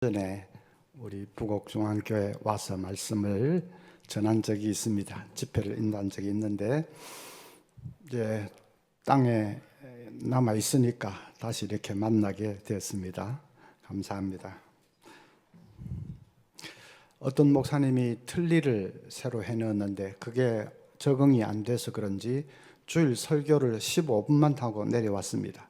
전에 우리 부곡중앙교회 와서 말씀을 전한 적이 있습니다. 집회를 인도한 적이 있는데 이제 땅에 남아 있으니까 다시 이렇게 만나게 되었습니다. 감사합니다. 어떤 목사님이 틀니를 새로 해놓았는데 그게 적응이 안 돼서 그런지 주일 설교를 15분만 하고 내려왔습니다.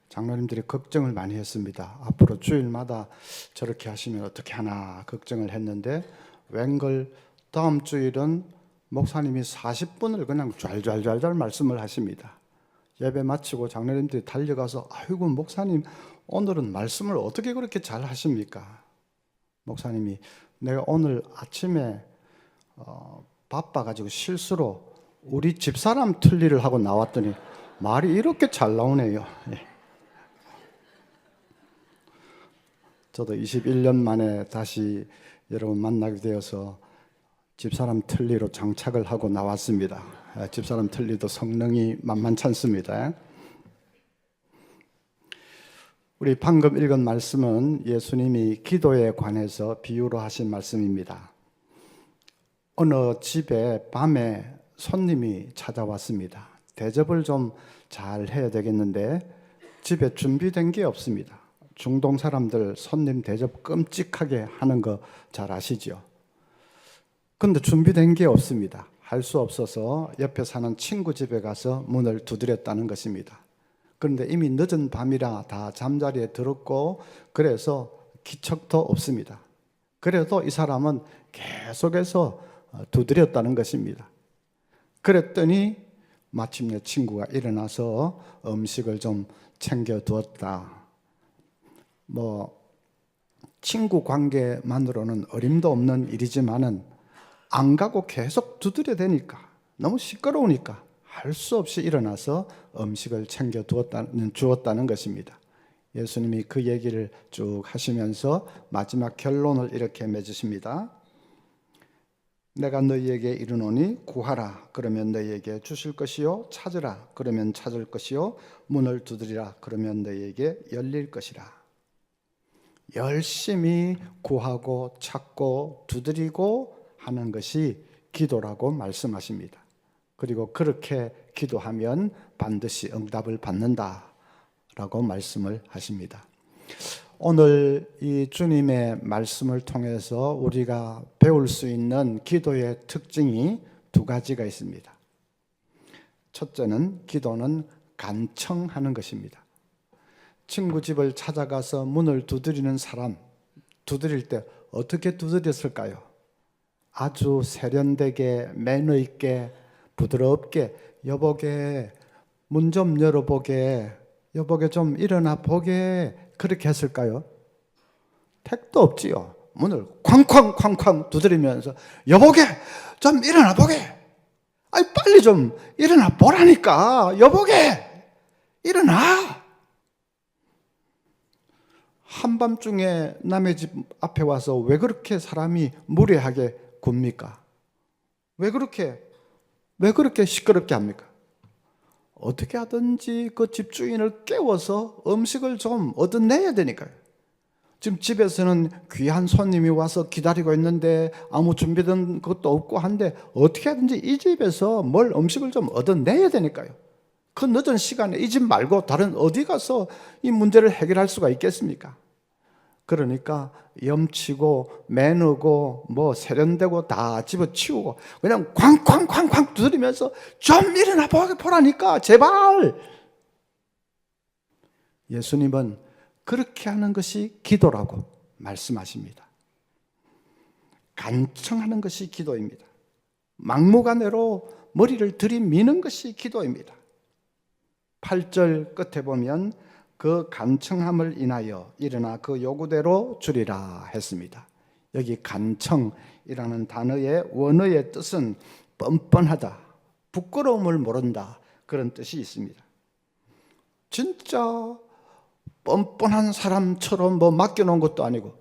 장로님들이 걱정을 많이 했습니다. 앞으로 주일마다 저렇게 하시면 어떻게 하나 걱정을 했는데 웬걸 다음 주일은 목사님이 40분을 그냥 좔좔좔 말씀을 하십니다. 예배 마치고 장로님들이 달려가서 아이고 목사님 오늘은 말씀을 어떻게 그렇게 잘 하십니까? 목사님이 내가 오늘 아침에 바빠가지고 실수로 우리 집사람 틀니를 하고 나왔더니 말이 이렇게 잘 나오네요. 저도 21년 만에 다시 여러분 만나게 되어서 집사람 틀니로 장착을 하고 나왔습니다. 집사람 틀니도 성능이 만만치 않습니다. 우리 방금 읽은 말씀은 예수님이 기도에 관해서 비유로 하신 말씀입니다. 어느 집에 밤에 손님이 찾아왔습니다. 대접을 좀 잘 해야 되겠는데 집에 준비된 게 없습니다. 중동 사람들 손님 대접 끔찍하게 하는 거 잘 아시죠? 근데 준비된 게 없습니다. 할 수 없어서 옆에 사는 친구 집에 가서 문을 두드렸다는 것입니다. 그런데 이미 늦은 밤이라 다 잠자리에 들었고 그래서 기척도 없습니다. 그래도 이 사람은 계속해서 두드렸다는 것입니다. 그랬더니 마침내 친구가 일어나서 음식을 좀 챙겨두었다. 친구 관계만으로는 어림도 없는 일이지만은 안 가고 계속 두드려 대니까 너무 시끄러우니까 할 수 없이 일어나서 음식을 챙겨 주었다는 것입니다. 예수님이 그 얘기를 쭉 하시면서 마지막 결론을 이렇게 맺으십니다. 내가 너희에게 이르노니 구하라 그러면 너희에게 주실 것이요 찾으라 그러면 찾을 것이요 문을 두드리라 그러면 너희에게 열릴 것이라. 열심히 구하고 찾고 두드리고 하는 것이 기도라고 말씀하십니다. 그리고 그렇게 기도하면 반드시 응답을 받는다라고 말씀을 하십니다. 오늘 이 주님의 말씀을 통해서 우리가 배울 수 있는 기도의 특징이 두 가지가 있습니다. 첫째는 기도는 간청하는 것입니다. 친구 집을 찾아가서 문을 두드리는 사람, 두드릴 때 어떻게 두드렸을까요? 아주 세련되게 매너 있게 부드럽게 여보게 문 좀 열어보게 여보게 좀 일어나 보게 그렇게 했을까요? 택도 없지요. 문을 쾅쾅쾅쾅 두드리면서 여보게 좀 일어나 보게 아니 빨리 좀 일어나 보라니까 여보게 일어나. 한밤중에 남의 집 앞에 와서 왜 그렇게 사람이 무례하게 굽니까? 왜 그렇게 시끄럽게 합니까? 어떻게 하든지 그 집주인을 깨워서 음식을 좀 얻어내야 되니까요. 지금 집에서는 귀한 손님이 와서 기다리고 있는데 아무 준비된 것도 없고 한데 어떻게 하든지 이 집에서 음식을 좀 얻어내야 되니까요. 그 늦은 시간에 이 집 말고 다른 어디 가서 이 문제를 해결할 수가 있겠습니까? 그러니까 염치고 매너고 세련되고 다 집어치우고 그냥 쾅쾅쾅쾅 두드리면서 좀 일어나 보라니까 제발. 예수님은 그렇게 하는 것이 기도라고 말씀하십니다. 간청하는 것이 기도입니다. 막무가내로 머리를 들이미는 것이 기도입니다. 8절 끝에 보면 그 간청함을 인하여 일어나 그 요구대로 주리라 했습니다. 여기 간청이라는 단어의 원어의 뜻은 뻔뻔하다, 부끄러움을 모른다 그런 뜻이 있습니다. 진짜 뻔뻔한 사람처럼 맡겨놓은 것도 아니고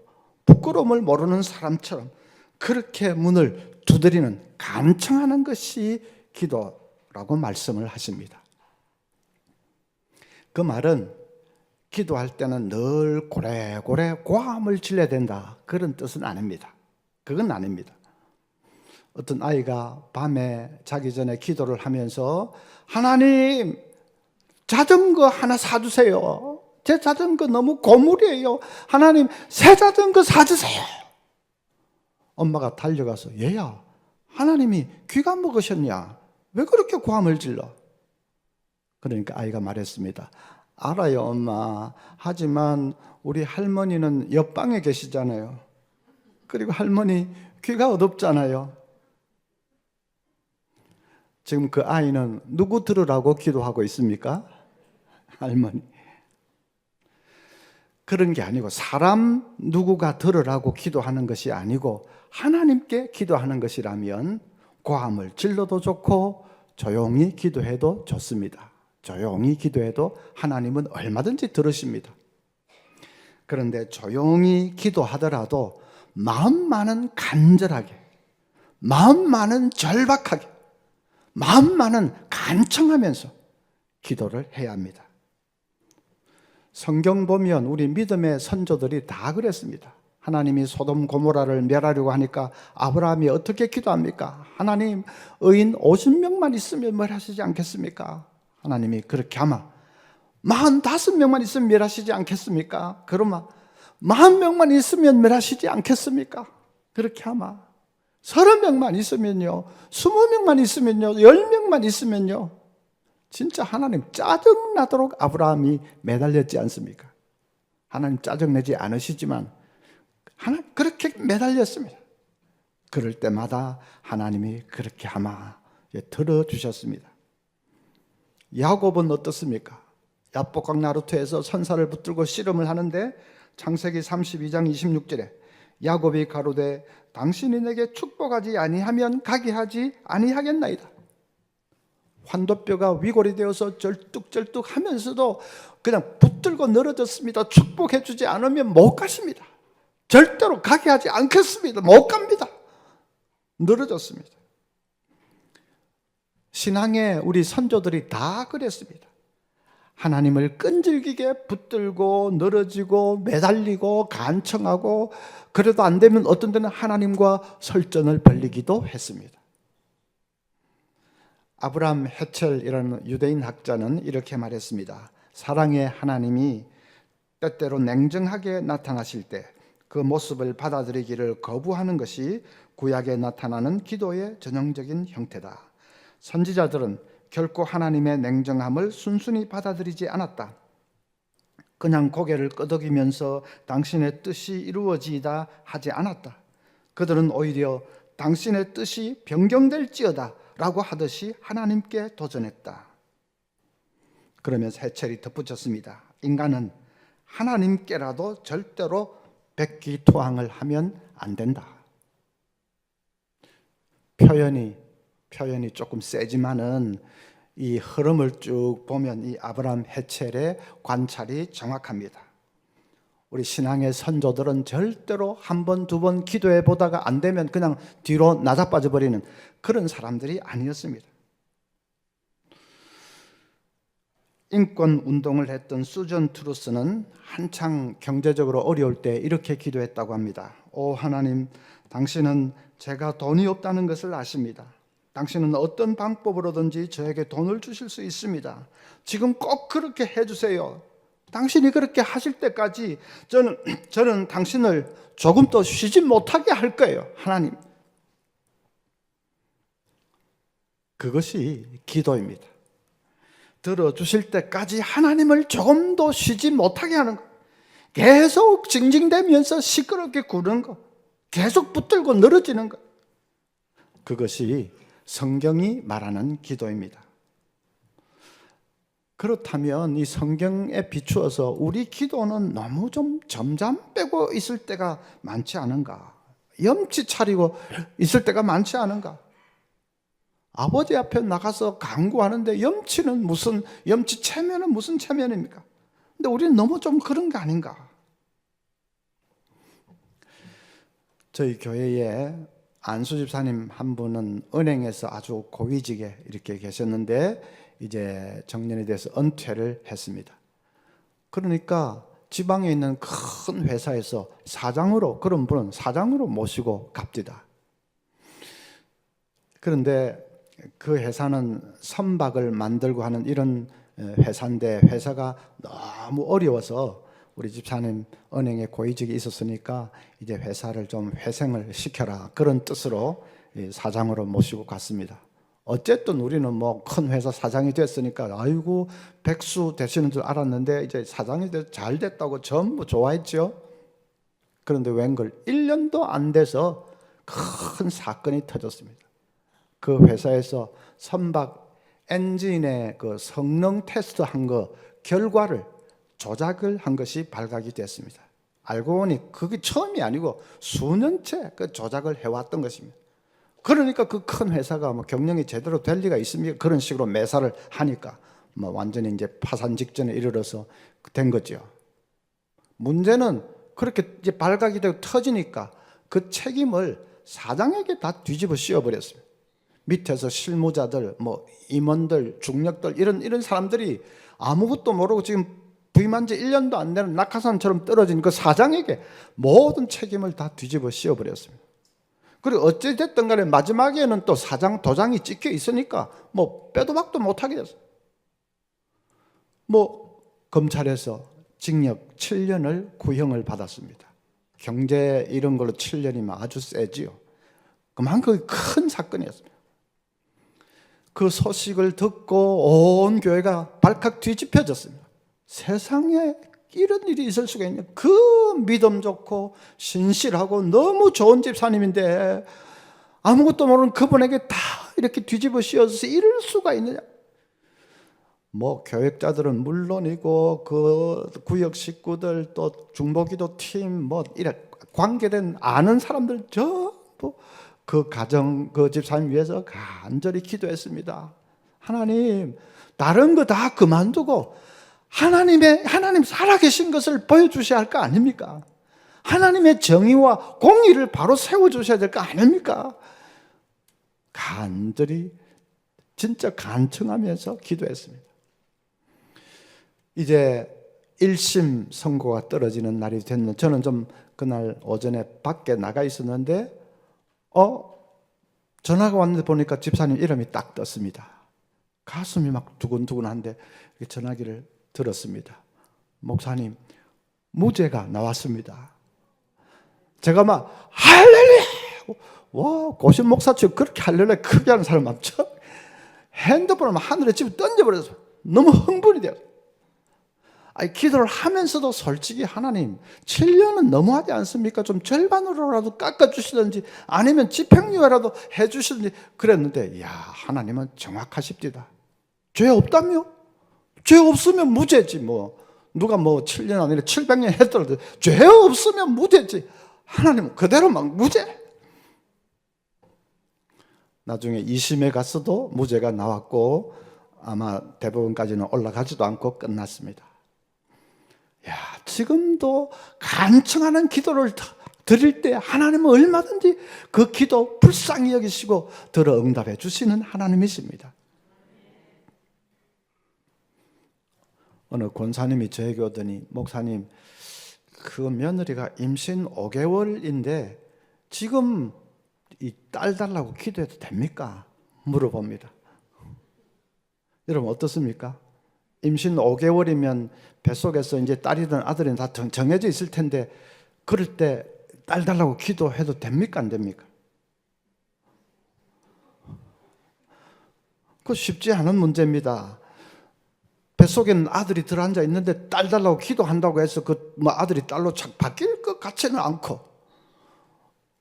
부끄러움을 모르는 사람처럼 그렇게 문을 두드리는 간청하는 것이 기도라고 말씀을 하십니다. 그 말은 기도할 때는 늘 고래고래 고함을 질러야 된다, 그런 뜻은 아닙니다. 그건 아닙니다. 어떤 아이가 밤에 자기 전에 기도를 하면서 하나님, 자전거 하나 사주세요. 제 자전거 너무 고물이에요. 하나님, 새 자전거 사주세요. 엄마가 달려가서, 얘야, 하나님이 귀가 먹으셨냐? 왜 그렇게 고함을 질러? 그러니까 아이가 말했습니다. 알아요, 엄마. 하지만 우리 할머니는 옆방에 계시잖아요. 그리고 할머니 귀가 어둡잖아요. 지금 그 아이는 누구 들으라고 기도하고 있습니까? 할머니. 그런 게 아니고 사람 누구가 들으라고 기도하는 것이 아니고 하나님께 기도하는 것이라면 고함을 질러도 좋고 조용히 기도해도 좋습니다. 조용히 기도해도 하나님은 얼마든지 들으십니다. 그런데 조용히 기도하더라도 마음만은 간절하게, 마음만은 절박하게, 마음만은 간청하면서 기도를 해야 합니다. 성경 보면 우리 믿음의 선조들이 다 그랬습니다. 하나님이 소돔 고모라를 멸하려고 하니까 아브라함이 어떻게 기도합니까? 하나님, 의인 50명만 있으면 멸하시지 않겠습니까? 하나님이 그렇게 하마 45명만 있으면 멸하시지 않겠습니까? 그러마 40명만 있으면 멸하시지 않겠습니까? 그렇게 하마 30명만 있으면요, 20명만 있으면요, 10명만 있으면요, 진짜 하나님 짜증나도록 아브라함이 매달렸지 않습니까? 하나님 짜증내지 않으시지만 하나님 그렇게 매달렸습니다. 그럴 때마다 하나님이 그렇게 하마 들어주셨습니다. 야곱은 어떻습니까? 야복강 나루터에서 선사를 붙들고 씨름을 하는데 창세기 32장 26절에 야곱이 가로되 당신이 내게 축복하지 아니하면 가게 하지 아니하겠나이다. 환도뼈가 위골이 되어서 절뚝절뚝 하면서도 그냥 붙들고 늘어졌습니다. 축복해 주지 않으면 못 가십니다. 절대로 가게 하지 않겠습니다. 못 갑니다. 늘어졌습니다. 신앙의 우리 선조들이 다 그랬습니다. 하나님을 끈질기게 붙들고 늘어지고 매달리고 간청하고, 그래도 안 되면 어떤 때는 하나님과 설전을 벌이기도 했습니다. 아브라함 헤첼이라는 유대인 학자는 이렇게 말했습니다. 사랑의 하나님이 때때로 냉정하게 나타나실 때 그 모습을 받아들이기를 거부하는 것이 구약에 나타나는 기도의 전형적인 형태다. 선지자들은 결코 하나님의 냉정함을 순순히 받아들이지 않았다. 그냥 고개를 끄덕이면서 당신의 뜻이 이루어지이다 하지 않았다. 그들은 오히려 당신의 뜻이 변경될지어다 라고 하듯이 하나님께 도전했다. 그러면서 해철이 덧붙였습니다. 인간은 하나님께라도 절대로 백기토항을 하면 안 된다. 표현이 조금 세지만은 이 흐름을 쭉 보면 이 아브라함 헤첼의 관찰이 정확합니다. 우리 신앙의 선조들은 절대로 한 번, 두 번 기도해 보다가 안 되면 그냥 뒤로 나자빠져 버리는 그런 사람들이 아니었습니다. 인권 운동을 했던 수전 트루스는 한창 경제적으로 어려울 때 이렇게 기도했다고 합니다. 오 하나님, 당신은 제가 돈이 없다는 것을 아십니다. 당신은 어떤 방법으로든지 저에게 돈을 주실 수 있습니다. 지금 꼭 그렇게 해주세요. 당신이 그렇게 하실 때까지 저는 당신을 조금 더 쉬지 못하게 할 거예요. 하나님. 그것이 기도입니다. 들어주실 때까지 하나님을 조금 더 쉬지 못하게 하는 것, 계속 징징대면서 시끄럽게 구는 것, 계속 붙들고 늘어지는 것, 그것이 성경이 말하는 기도입니다. 그렇다면 이 성경에 비추어서 우리 기도는 너무 좀 점잠 빼고 있을 때가 많지 않은가? 염치 차리고 있을 때가 많지 않은가? 아버지 앞에 나가서 간구하는데 염치 체면은 무슨 체면입니까? 근데 우리는 너무 좀 그런 거 아닌가? 저희 교회에 안수 집사님 한 분은 은행에서 아주 고위직에 이렇게 계셨는데 이제 정년이 돼서 은퇴를 했습니다. 그러니까 지방에 있는 큰 회사에서 사장으로, 그런 분은 사장으로 모시고 갑니다. 그런데 그 회사는 선박을 만들고 하는 이런 회사인데, 회사가 너무 어려워서 우리 집사님 은행에 고위직이 있었으니까 이제 회사를 좀 회생을 시켜라, 그런 뜻으로 사장으로 모시고 갔습니다. 어쨌든 우리는 뭐 큰 회사 사장이 됐으니까 아이고 백수 되시는 줄 알았는데, 이제 사장이 잘 됐다고 전부 좋아했죠. 그런데 웬걸 1년도 안 돼서 큰 사건이 터졌습니다. 그 회사에서 선박 엔진의 그 성능 테스트 한 거 결과를 조작을 한 것이 발각이 됐습니다. 알고 보니 그게 처음이 아니고 수년째 그 조작을 해왔던 것입니다. 그러니까 그 큰 회사가 뭐 경영이 제대로 될 리가 있습니까? 그런 식으로 매사를 하니까 뭐 완전히 이제 파산 직전에 이르러서 된 거죠. 문제는 그렇게 이제 발각이 되고 터지니까 그 책임을 사장에게 다 뒤집어 씌워버렸습니다. 밑에서 실무자들, 뭐 임원들, 중력들 이런 사람들이 아무것도 모르고 지금 부임한 지 1년도 안 되는 낙하산처럼 떨어진 그 사장에게 모든 책임을 다 뒤집어 씌워버렸습니다. 그리고 어찌됐든 간에 마지막에는 또 사장 도장이 찍혀 있으니까 뭐 빼도 박도 못하게 됐어요. 뭐 검찰에서 징역 7년을 구형을 받았습니다. 경제 이런 걸로 7년이면 아주 세지요. 그만큼 큰 사건이었습니다. 그 소식을 듣고 온 교회가 발칵 뒤집혀졌습니다. 세상에 이런 일이 있을 수가 있냐. 그 믿음 좋고 신실하고 너무 좋은 집사님인데 아무것도 모르는 그분에게 다 이렇게 뒤집어 씌워서 이럴 수가 있느냐. 뭐 교역자들은 물론이고 그 구역 식구들 또 중보기도 팀 뭐 이래 관계된 아는 사람들 전부 그 가정 그 집사님 위해서 간절히 기도했습니다. 하나님 다른 거 다 그만두고 하나님 살아계신 것을 보여주셔야 할 거 아닙니까? 하나님의 정의와 공의를 바로 세워주셔야 될 거 아닙니까? 간절히 진짜 간청하면서 기도했습니다. 이제 1심 선고가 떨어지는 날이 됐는데 저는 좀 그날 오전에 밖에 나가 있었는데 전화가 왔는데 보니까 집사님 이름이 딱 떴습니다. 가슴이 막 두근두근한데 전화기를 들었습니다. 목사님 무죄가 나왔습니다. 제가 막 할렐루야! 와 고신 목사처럼 그렇게 할렐루야 크게 하는 사람 없죠? 핸드폰을 막 하늘에 집어 던져버려서 너무 흥분이 돼요. 아니 기도를 하면서도 솔직히 하나님 7년은 너무하지 않습니까? 좀 절반으로라도 깎아주시든지 아니면 집행유예라도 해주시든지 그랬는데 야 하나님은 정확하십니다. 죄 없다며? 죄 없으면 무죄지 뭐. 누가 뭐 7년 아니라 700년 했더라도 죄 없으면 무죄지. 하나님은 그대로 막 무죄. 나중에 2심에 갔어도 무죄가 나왔고 아마 대법원까지는 올라가지도 않고 끝났습니다. 야, 지금도 간청하는 기도를 드릴 때 하나님은 얼마든지 그 기도 불쌍히 여기시고 들어 응답해 주시는 하나님이십니다. 어느 권사님이 저에게 오더니 목사님 그 며느리가 임신 5개월인데 지금 이 딸 달라고 기도해도 됩니까? 물어봅니다. 여러분 어떻습니까? 임신 5개월이면 뱃속에서 이제 딸이든 아들이든 다 정해져 있을 텐데 그럴 때 딸 달라고 기도해도 됩니까? 안 됩니까? 그거 쉽지 않은 문제입니다. 뱃속에는 아들이 들어앉아 있는데 딸 달라고 기도한다고 해서 그 뭐 아들이 딸로 착 바뀔 것 같지는 않고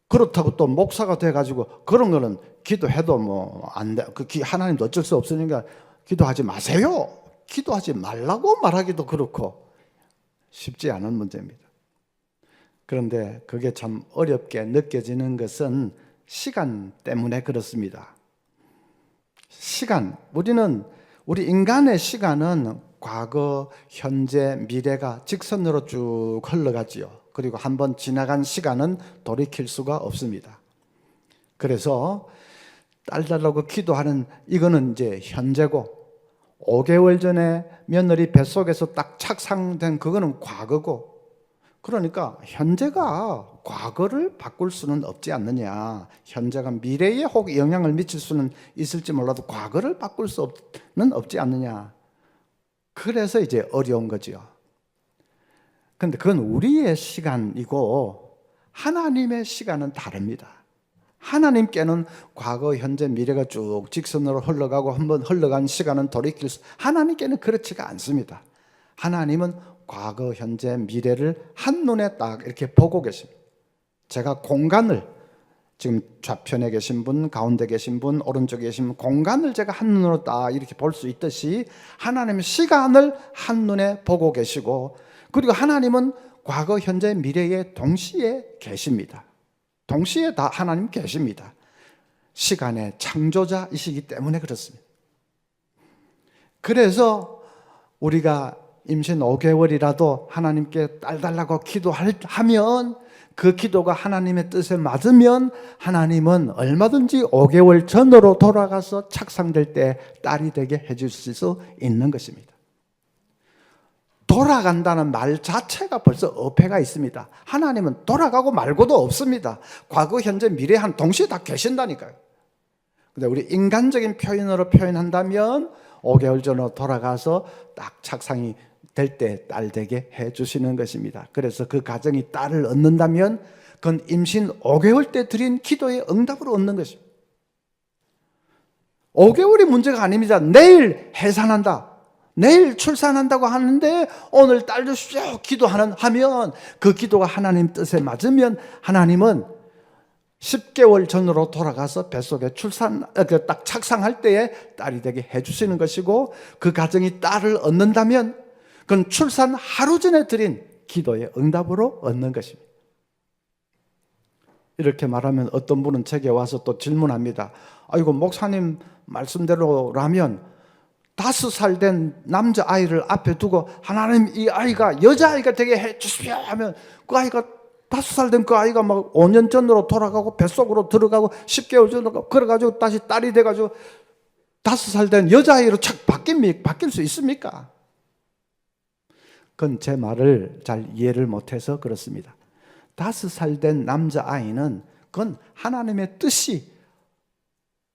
그렇다고 또 목사가 돼가지고 그런 거는 기도해도 뭐 안 돼. 그 하나님도 어쩔 수 없으니까 기도하지 마세요. 기도하지 말라고 말하기도 그렇고 쉽지 않은 문제입니다. 그런데 그게 참 어렵게 느껴지는 것은 시간 때문에 그렇습니다. 시간, 우리 인간의 시간은 과거, 현재, 미래가 직선으로 쭉 흘러가지요. 그리고 한번 지나간 시간은 돌이킬 수가 없습니다. 그래서 딸 달라고 기도하는 이거는 이제 현재고 5개월 전에 며느리 뱃속에서 딱 착상된 그거는 과거고, 그러니까 현재가 과거를 바꿀 수는 없지 않느냐. 현재가 미래에 혹 영향을 미칠 수는 있을지 몰라도 과거를 바꿀 수는 없지 않느냐. 그래서 이제 어려운 거죠. 그런데 그건 우리의 시간이고 하나님의 시간은 다릅니다. 하나님께는 과거, 현재, 미래가 쭉 직선으로 흘러가고 한번 흘러간 시간은 돌이킬 수, 하나님께는 그렇지가 않습니다. 하나님은 과거, 현재, 미래를 한눈에 딱 이렇게 보고 계십니다. 제가 공간을, 지금 좌편에 계신 분, 가운데 계신 분, 오른쪽에 계신 분, 공간을 제가 한눈으로 딱 이렇게 볼 수 있듯이 하나님은 시간을 한눈에 보고 계시고, 그리고 하나님은 과거, 현재, 미래에 동시에 계십니다. 동시에 다 하나님 계십니다. 시간의 창조자이시기 때문에 그렇습니다. 그래서 우리가 임신 5개월이라도 하나님께 딸 달라고 기도하면, 그 기도가 하나님의 뜻에 맞으면 하나님은 얼마든지 5개월 전으로 돌아가서 착상될 때 딸이 되게 해주실 수 있는 것입니다. 돌아간다는 말 자체가 벌써 어폐가 있습니다. 하나님은 돌아가고 말고도 없습니다. 과거, 현재, 미래 한 동시에 다 계신다니까요. 근데 우리 인간적인 표현으로 표현한다면 5개월 전으로 돌아가서 딱 착상이 될 때 딸 되게 해주시는 것입니다. 그래서 그 가정이 딸을 얻는다면 그건 임신 5개월 때 드린 기도의 응답으로 얻는 것입니다. 5개월이 문제가 아닙니다. 내일 해산한다, 내일 출산한다고 하는데 오늘 딸 주십시오 하면 그 기도가 하나님 뜻에 맞으면 하나님은 10개월 전으로 돌아가서 뱃속에 딱 착상할 때에 딸이 되게 해주시는 것이고, 그 가정이 딸을 얻는다면 그건 출산 하루 전에 드린 기도의 응답으로 얻는 것입니다. 이렇게 말하면 어떤 분은 제게 와서 또 질문합니다. 아이고, 목사님 말씀대로라면 5살 된 남자아이를 앞에 두고 하나님 이 아이가 여자아이가 되게 해주십시오 하면, 그 아이가 5살 된 그 아이가 막 5년 전으로 돌아가고 뱃속으로 들어가고 10개월 전으로 그래가지고 다시 딸이 돼가지고 5살 된 여자아이로 착 바뀔 수 있습니까? 그건 제 말을 잘 이해를 못해서 그렇습니다. 5살 된 남자아이는 그건 하나님의 뜻이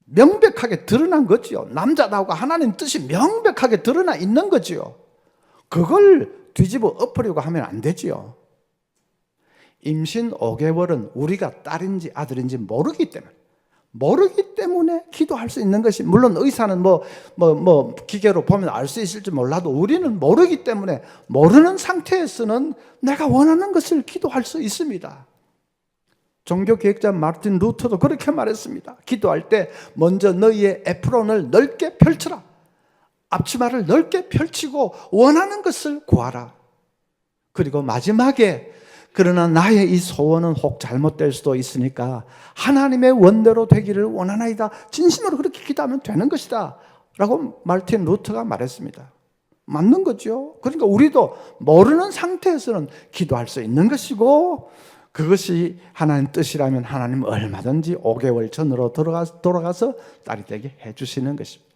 명백하게 드러난 거지요. 남자다고 하나님 뜻이 명백하게 드러나 있는 거지요. 그걸 뒤집어 엎으려고 하면 안 되지요. 임신 5개월은 우리가 딸인지 아들인지 모르기 때문에 기도할 수 있는 것이, 물론 의사는 기계로 보면 알 수 있을지 몰라도 우리는 모르기 때문에 모르는 상태에서는 내가 원하는 것을 기도할 수 있습니다. 종교개혁자 마르틴 루터도 그렇게 말했습니다. 기도할 때 먼저 너희의 에프론을 넓게 펼쳐라. 앞치마를 넓게 펼치고 원하는 것을 구하라. 그리고 마지막에 그러나 나의 이 소원은 혹 잘못될 수도 있으니까 하나님의 원대로 되기를 원하나이다. 진심으로 그렇게 기도하면 되는 것이다 라고 마르틴 루터가 말했습니다. 맞는 거죠. 그러니까 우리도 모르는 상태에서는 기도할 수 있는 것이고, 그것이 하나님 뜻이라면 하나님 얼마든지 5개월 전으로 돌아가서 딸이 되게 해주시는 것입니다.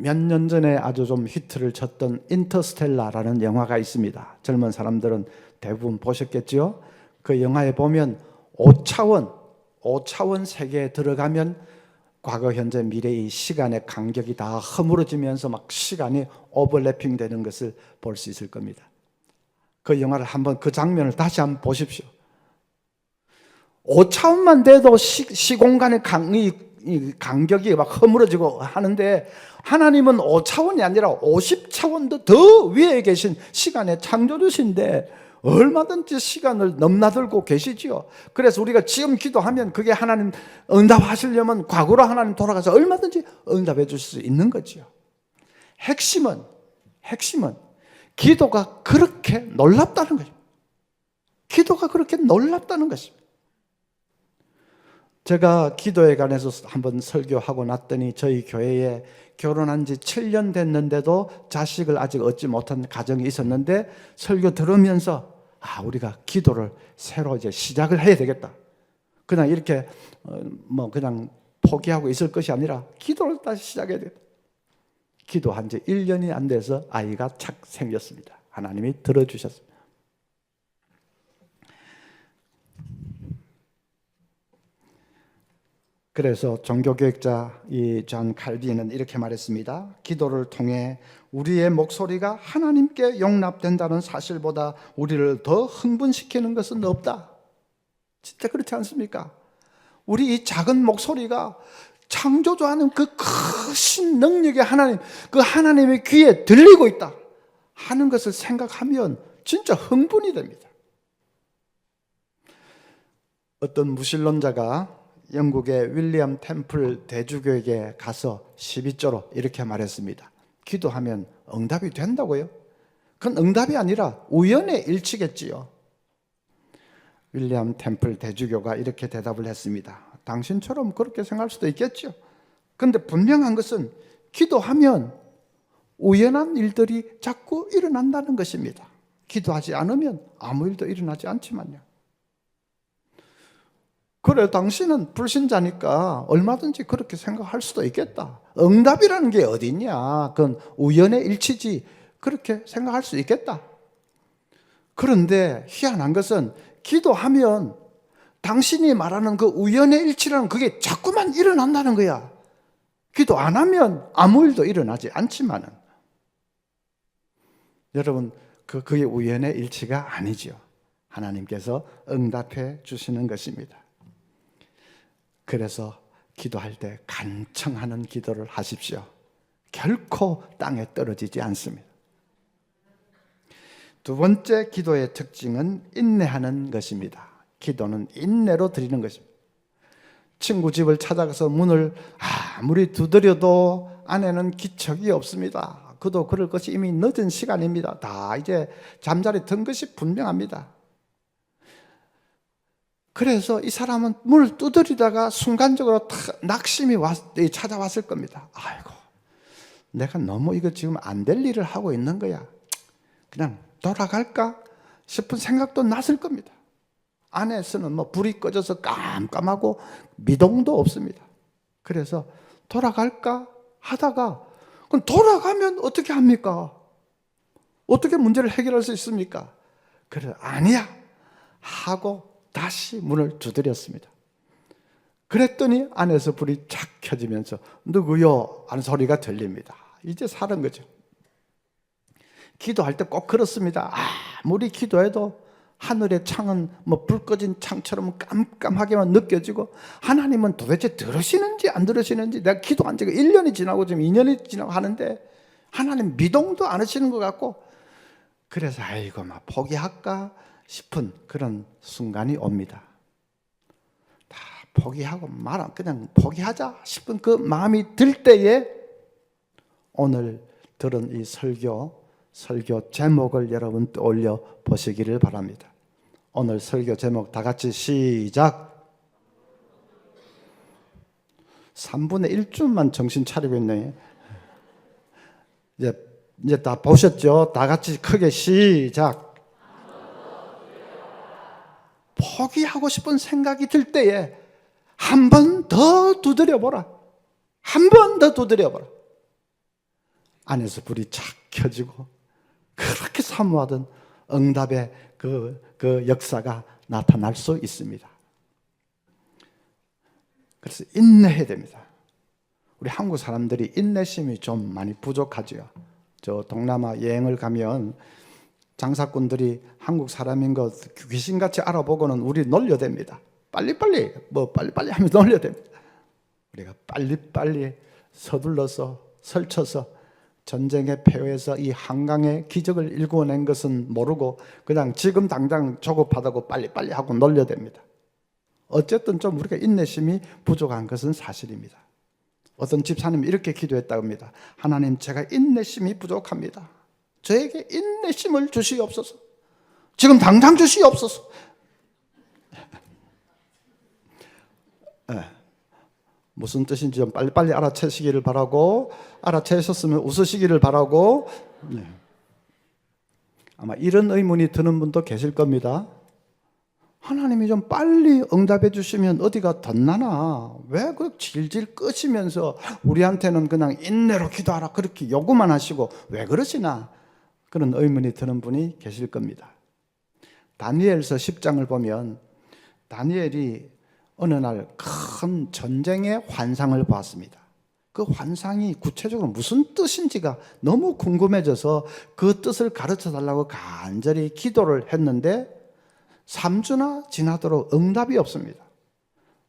몇 년 전에 아주 좀 히트를 쳤던 인터스텔라라는 영화가 있습니다. 젊은 사람들은 대부분 보셨겠죠? 그 영화에 보면 5차원 세계에 들어가면 과거, 현재, 미래의 시간의 간격이 다 허물어지면서 막 시간이 오버래핑 되는 것을 볼 수 있을 겁니다. 그 영화를 한번, 그 장면을 다시 한번 보십시오. 5차원만 돼도 시공간의 간격이 막 허물어지고 하는데, 하나님은 5차원이 아니라 50차원도 더 위에 계신 시간의 창조주신데 얼마든지 시간을 넘나들고 계시지요. 그래서 우리가 지금 기도하면 그게 하나님 응답하시려면 과거로 하나님 돌아가서 얼마든지 응답해 주실 수 있는 거지요. 핵심은 기도가 그렇게 놀랍다는 거죠. 기도가 그렇게 놀랍다는 것입니다. 제가 기도에 관해서 한번 설교하고 났더니 저희 교회에 결혼한 지 7년 됐는데도 자식을 아직 얻지 못한 가정이 있었는데, 설교 들으면서 우리가 기도를 새로 이제 시작을 해야 되겠다. 그냥 이렇게 그냥 포기하고 있을 것이 아니라 기도를 다시 시작해야 되겠다. 기도한 지 1년이 안 돼서 아이가 착 생겼습니다. 하나님이 들어주셨습니다. 그래서 종교교육자 이 존 칼빈은 이렇게 말했습니다. 기도를 통해 우리의 목소리가 하나님께 용납된다는 사실보다 우리를 더 흥분시키는 것은 없다. 진짜 그렇지 않습니까? 우리 이 작은 목소리가 창조주하는 그 크신 능력의 하나님, 그 하나님의 귀에 들리고 있다 하는 것을 생각하면 진짜 흥분이 됩니다. 어떤 무신론자가 영국의 윌리엄 템플 대주교에게 가서 12조로 이렇게 말했습니다. 기도하면 응답이 된다고요? 그건 응답이 아니라 우연의 일치겠지요. 윌리엄 템플 대주교가 이렇게 대답을 했습니다. 당신처럼 그렇게 생각할 수도 있겠죠. 그런데 분명한 것은 기도하면 우연한 일들이 자꾸 일어난다는 것입니다. 기도하지 않으면 아무 일도 일어나지 않지만요. 그래, 당신은 불신자니까 얼마든지 그렇게 생각할 수도 있겠다. 응답이라는 게 어디 있냐? 그건 우연의 일치지. 그렇게 생각할 수 있겠다. 그런데 희한한 것은 기도하면 당신이 말하는 그 우연의 일치라는 그게 자꾸만 일어난다는 거야. 기도 안 하면 아무 일도 일어나지 않지만은. 여러분, 그게 우연의 일치가 아니죠. 하나님께서 응답해 주시는 것입니다. 그래서 기도할 때 간청하는 기도를 하십시오. 결코 땅에 떨어지지 않습니다. 두 번째 기도의 특징은 인내하는 것입니다. 기도는 인내로 드리는 것입니다. 친구 집을 찾아가서 문을 아무리 두드려도 안에는 기척이 없습니다. 그도 그럴 것이 이미 늦은 시간입니다. 다 이제 잠자리 든 것이 분명합니다. 그래서 이 사람은 문을 두드리다가 순간적으로 낙심이 찾아왔을 겁니다. 아이고, 내가 너무 이거 지금 안 될 일을 하고 있는 거야. 그냥 돌아갈까 싶은 생각도 났을 겁니다. 안에서는 불이 꺼져서 깜깜하고 미동도 없습니다. 그래서 돌아갈까 하다가, 그럼 돌아가면 어떻게 합니까? 어떻게 문제를 해결할 수 있습니까? 그래서 아니야 하고 다시 문을 두드렸습니다. 그랬더니 안에서 불이 착 켜지면서 누구요? 하는 소리가 들립니다. 이제 살은 거죠. 기도할 때 꼭 그렇습니다. 아무리 기도해도 하늘의 창은 불 꺼진 창처럼 깜깜하게만 느껴지고, 하나님은 도대체 들으시는지 안 들으시는지, 내가 기도한 지가 1년이 지나고 지금 2년이 지나고 하는데 하나님 미동도 안 하시는 것 같고, 그래서 아이고 포기할까 싶은 그런 순간이 옵니다. 다 포기하고 그냥 포기하자 싶은 그 마음이 들 때에 오늘 들은 이 설교 제목을 여러분 떠올려 보시기를 바랍니다. 오늘 설교 제목 다 같이 시작. 3분의 1쯤만 정신 차리고 있네. 이제 다 보셨죠? 다 같이 크게 시작. 포기하고 싶은 생각이 들 때에 한 번 더 두드려보라. 한 번 더 두드려보라. 안에서 불이 착 켜지고 그렇게 사모하던 응답의 그 역사가 나타날 수 있습니다. 그래서 인내해야 됩니다. 우리 한국 사람들이 인내심이 좀 많이 부족하죠. 저 동남아 여행을 가면 장사꾼들이 한국 사람인 것 귀신같이 알아보고는 우리 놀려댑니다. 빨리빨리 하면서 놀려댑니다. 우리가 빨리빨리 서둘러서 설쳐서 전쟁의 폐허에서 이 한강의 기적을 일궈낸 것은 모르고 그냥 지금 당장 조급하다고 빨리빨리 하고 놀려댑니다. 어쨌든 좀 우리가 인내심이 부족한 것은 사실입니다. 어떤 집사님이 이렇게 기도했다고 합니다. 하나님, 제가 인내심이 부족합니다. 저에게 인내심을 주시옵소서. 지금 당장 주시옵소서. 네. 무슨 뜻인지 좀 빨리빨리 알아채시기를 바라고, 알아채셨으면 웃으시기를 바라고. 네. 아마 이런 의문이 드는 분도 계실 겁니다. 하나님이 좀 빨리 응답해 주시면 어디가 덧나나? 왜 그 질질 끄시면서 우리한테는 그냥 인내로 기도하라 그렇게 요구만 하시고 왜 그러시나? 그런 의문이 드는 분이 계실 겁니다. 다니엘서 10장을 보면 다니엘이 어느 날 큰 전쟁의 환상을 보았습니다. 그 환상이 구체적으로 무슨 뜻인지가 너무 궁금해져서 그 뜻을 가르쳐 달라고 간절히 기도를 했는데 3주나 지나도록 응답이 없습니다.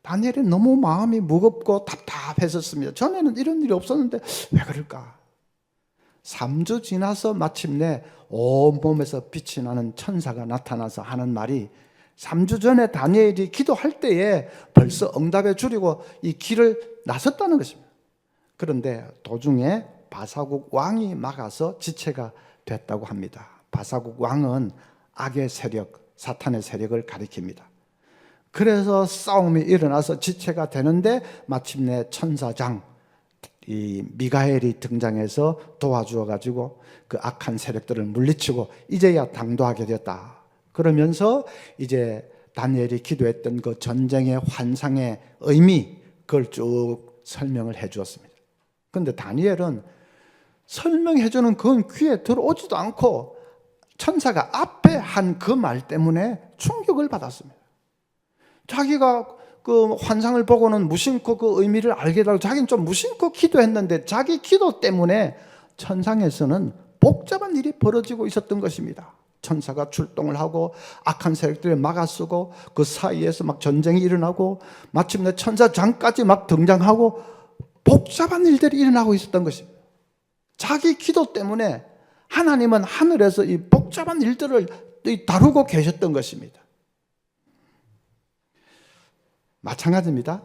다니엘이 너무 마음이 무겁고 답답했었습니다. 전에는 이런 일이 없었는데 왜 그럴까? 3주 지나서 마침내 온몸에서 빛이 나는 천사가 나타나서 하는 말이 3주 전에 다니엘이 기도할 때에 벌써 응답해 주려고 이 길을 나섰다는 것입니다. 그런데 도중에 바사국 왕이 막아서 지체가 됐다고 합니다. 바사국 왕은 악의 세력, 사탄의 세력을 가리킵니다. 그래서 싸움이 일어나서 지체가 되는데 마침내 천사장 이 미가엘이 등장해서 도와주어 가지고 그 악한 세력들을 물리치고 이제야 당도하게 되었다. 그러면서 이제 다니엘이 기도했던 그 전쟁의 환상의 의미 그걸 쭉 설명을 해 주었습니다. 그런데 다니엘은 설명해 주는 그건 귀에 들어오지도 않고 천사가 앞에 한 그 말 때문에 충격을 받았습니다. 자기가 그 환상을 보고는 무심코 그 의미를 알게 되고 자기는 좀 무심코 기도했는데 자기 기도 때문에 천상에서는 복잡한 일이 벌어지고 있었던 것입니다. 천사가 출동을 하고 악한 세력들을 막아쓰고 그 사이에서 막 전쟁이 일어나고 마침내 천사장까지 막 등장하고 복잡한 일들이 일어나고 있었던 것입니다. 자기 기도 때문에 하나님은 하늘에서 이 복잡한 일들을 다루고 계셨던 것입니다. 마찬가지입니다.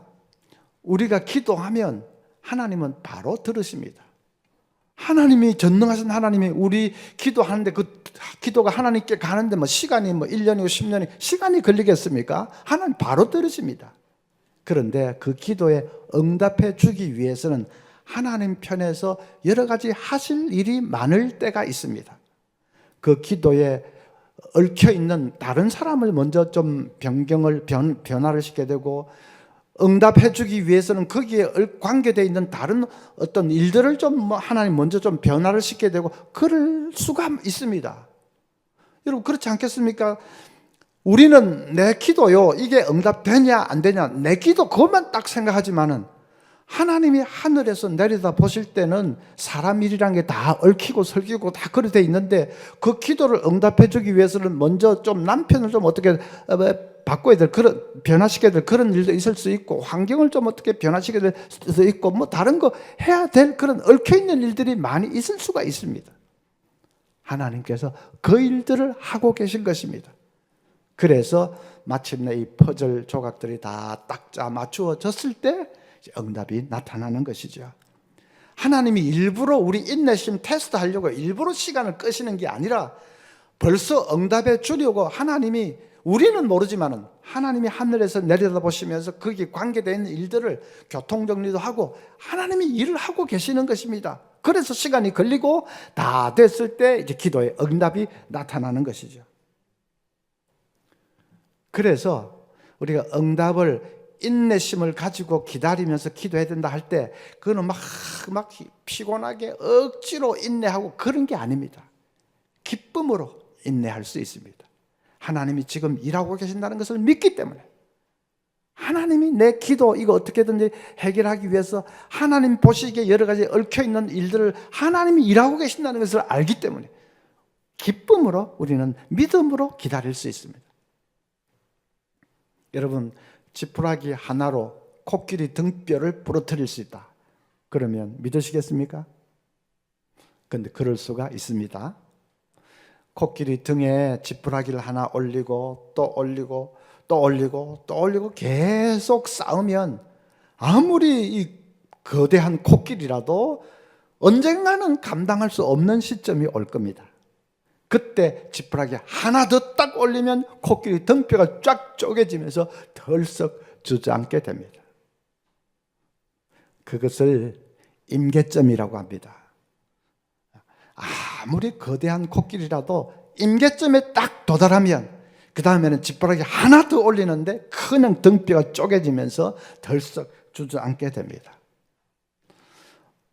우리가 기도하면 하나님은 바로 들으십니다. 하나님이 전능하신 하나님이 우리 기도하는데 그 기도가 하나님께 가는데 뭐 시간이 뭐 1년이고 10년이 시간이 걸리겠습니까? 하나님 바로 들으십니다. 그런데 그 기도에 응답해 주기 위해서는 하나님 편에서 여러 가지 하실 일이 많을 때가 있습니다. 그 기도에 얽혀 있는 다른 사람을 먼저 좀 변화를 시켜야 되고 응답해 주기 위해서는 거기에 관계되어 있는 다른 어떤 일들을 좀 하나님 먼저 좀 변화를 시켜야 되고 그럴 수가 있습니다. 여러분 그렇지 않겠습니까? 우리는 내 기도요 이게 응답되냐 안 되냐 내 기도 그것만 딱 생각하지만은 하나님이 하늘에서 내려다 보실 때는 사람 일이란 게 다 얽히고 설키고 다 그렇게 돼 있는데 그 기도를 응답해 주기 위해서는 먼저 좀 남편을 좀 어떻게 바꿔야 될 그런 변화시켜야 될 그런 일도 있을 수 있고 환경을 좀 어떻게 변화시켜야 될 수도 있고 뭐 다른 거 해야 될 그런 얽혀 있는 일들이 많이 있을 수가 있습니다. 하나님께서 그 일들을 하고 계신 것입니다. 그래서 마침내 이 퍼즐 조각들이 다 딱 맞추어졌을 때 응답이 나타나는 것이죠. 하나님이 일부러 우리 인내심 테스트 하려고 일부러 시간을 끄시는 게 아니라 벌써 응답해 주려고 하나님이 우리는 모르지만은 하나님이 하늘에서 내려다보시면서 거기에 관계되어 있는 일들을 교통정리도 하고 하나님이 일을 하고 계시는 것입니다. 그래서 시간이 걸리고 다 됐을 때 이제 기도의 응답이 나타나는 것이죠. 그래서 우리가 응답을 인내심을 가지고 기다리면서 기도해야 된다 할 때 그거는 막 피곤하게 억지로 인내하고 그런 게 아닙니다. 기쁨으로 인내할 수 있습니다. 하나님이 지금 일하고 계신다는 것을 믿기 때문에 하나님이 내 기도 이거 어떻게든지 해결하기 위해서 하나님 보시기에 여러 가지 얽혀있는 일들을 하나님이 일하고 계신다는 것을 알기 때문에 기쁨으로 우리는 믿음으로 기다릴 수 있습니다. 여러분 지푸라기 하나로 코끼리 등뼈를 부러뜨릴 수 있다. 그러면 믿으시겠습니까? 그런데 그럴 수가 있습니다. 코끼리 등에 지푸라기를 하나 올리고 또 올리고 또 올리고 또 올리고 계속 쌓으면 아무리 이 거대한 코끼리라도 언젠가는 감당할 수 없는 시점이 올 겁니다. 그때 지푸라기 하나 더 딱 올리면 코끼리 등뼈가 쫙 쪼개지면서 덜썩 주저앉게 됩니다. 그것을 임계점이라고 합니다. 아무리 거대한 코끼리라도 임계점에 딱 도달하면 그 다음에는 지푸라기 하나 더 올리는데 그냥 등뼈가 쪼개지면서 덜썩 주저앉게 됩니다.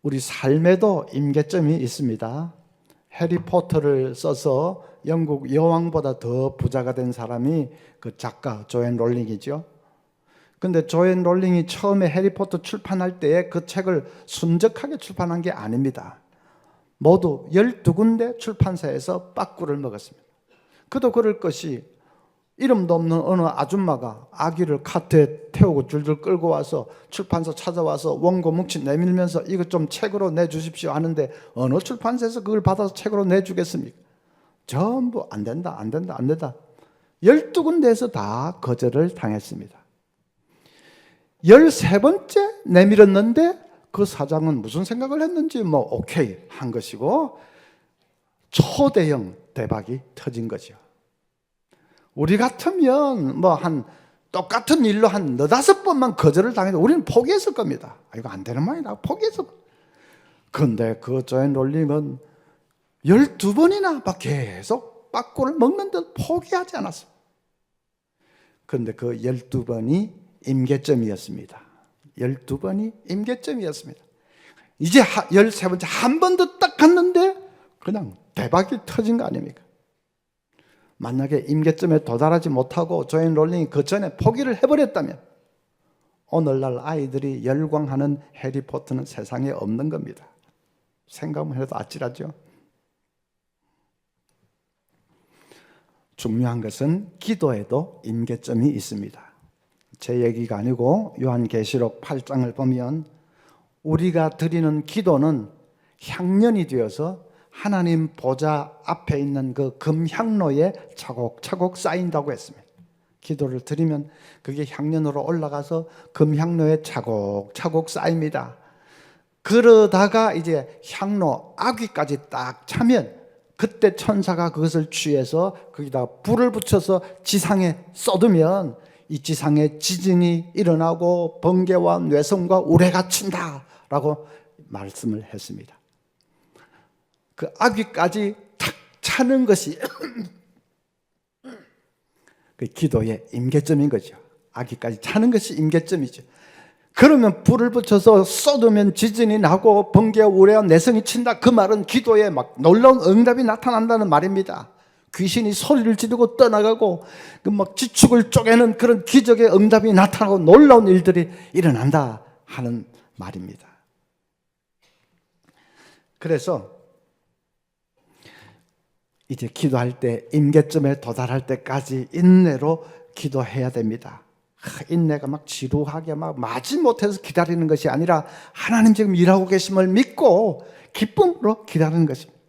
우리 삶에도 임계점이 있습니다. 해리포터를 써서 영국 여왕보다 더 부자가 된 사람이 그 작가 조앤 롤링이죠. 근데 조앤 롤링이 처음에 해리포터 출판할 때에 그 책을 순적하게 출판한 게 아닙니다. 모두 12군데 출판사에서 빠꾸를 먹었습니다. 그도 그럴 것이 이름도 없는 어느 아줌마가 아기를 카트에 태우고 줄줄 끌고 와서 출판사 찾아와서 원고 뭉치 내밀면서 이거 좀 책으로 내주십시오 하는데 어느 출판사에서 그걸 받아서 책으로 내주겠습니까? 전부 안 된다, 안 된다, 안 된다. 12군데에서 다 거절을 당했습니다. 13번째 내밀었는데 그 사장은 무슨 생각을 했는지 뭐 오케이 한 것이고 초대형 대박이 터진 거죠. 우리 같으면 뭐 한 똑같은 일로 한 4-5번만 거절을 당해도 우리는 포기했을 겁니다. 이거 안 되는 말이다. 포기했을 겁니다. 그런데 그 조앤 롤링은 12번이나 막 계속 빠꾸를 먹는데 포기하지 않았어요. 그런데 그 12번이 임계점이었습니다. 12번이 임계점이었습니다. 이제 13번째 한 번 더 딱 갔는데 그냥 대박이 터진 거 아닙니까? 만약에 임계점에 도달하지 못하고 조앤 롤링이 그 전에 포기를 해버렸다면 오늘날 아이들이 열광하는 해리포터는 세상에 없는 겁니다. 생각만 해도 아찔하죠. 중요한 것은 기도에도 임계점이 있습니다. 제 얘기가 아니고 요한계시록 8장을 보면 우리가 드리는 기도는 향년이 되어서 하나님 보좌 앞에 있는 그 금향로에 차곡차곡 쌓인다고 했습니다. 기도를 드리면 그게 향년으로 올라가서 금향로에 차곡차곡 쌓입니다. 그러다가 이제 향로 아귀까지 딱 차면 그때 천사가 그것을 취해서 거기다 불을 붙여서 지상에 쏟으면 이 지상에 지진이 일어나고 번개와 뇌성과 우레가 친다라고 말씀을 했습니다. 그 아귀까지 탁 차는 것이 그 기도의 임계점인 거죠. 아귀까지 차는 것이 임계점이죠. 그러면 불을 붙여서 쏟으면 지진이 나고 번개와 우레와 내성이 친다. 그 말은 기도에 막 놀라운 응답이 나타난다는 말입니다. 귀신이 소리를 지르고 떠나가고 그 막 지축을 쪼개는 그런 기적의 응답이 나타나고 놀라운 일들이 일어난다 하는 말입니다. 그래서 이제 기도할 때 임계점에 도달할 때까지 인내로 기도해야 됩니다. 인내가 막 지루하게 막 마지못해서 기다리는 것이 아니라 하나님 지금 일하고 계심을 믿고 기쁨으로 기다리는 것입니다.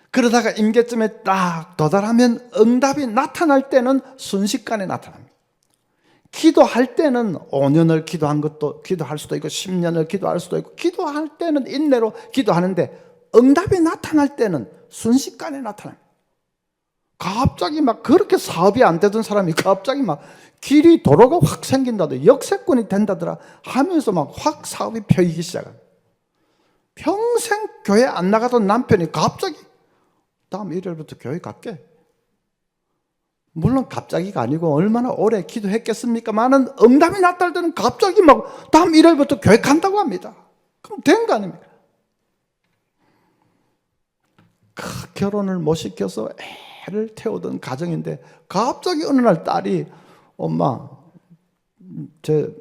그러다가 임계점에 딱 도달하면 응답이 나타날 때는 순식간에 나타납니다. 기도할 때는 5년을 기도한 것도 기도할 수도 있고 10년을 기도할 수도 있고 기도할 때는 인내로 기도하는데 응답이 나타날 때는 순식간에 나타납니다. 갑자기 막 그렇게 사업이 안 되던 사람이 갑자기 막 길이 도로가 확 생긴다더라 역세권이 된다더라 하면서 막 확 사업이 펴이기 시작합니다. 평생 교회 안 나가던 남편이 갑자기 다음 일요일부터 교회 갈게. 물론 갑자기가 아니고 얼마나 오래 기도했겠습니까만은 응답이 나타날 때는 갑자기 막 다음 일요일부터 교회 간다고 합니다. 그럼 된 거 아닙니까? 결혼을 못 시켜서 애를 태우던 가정인데 갑자기 어느 날 딸이 엄마 제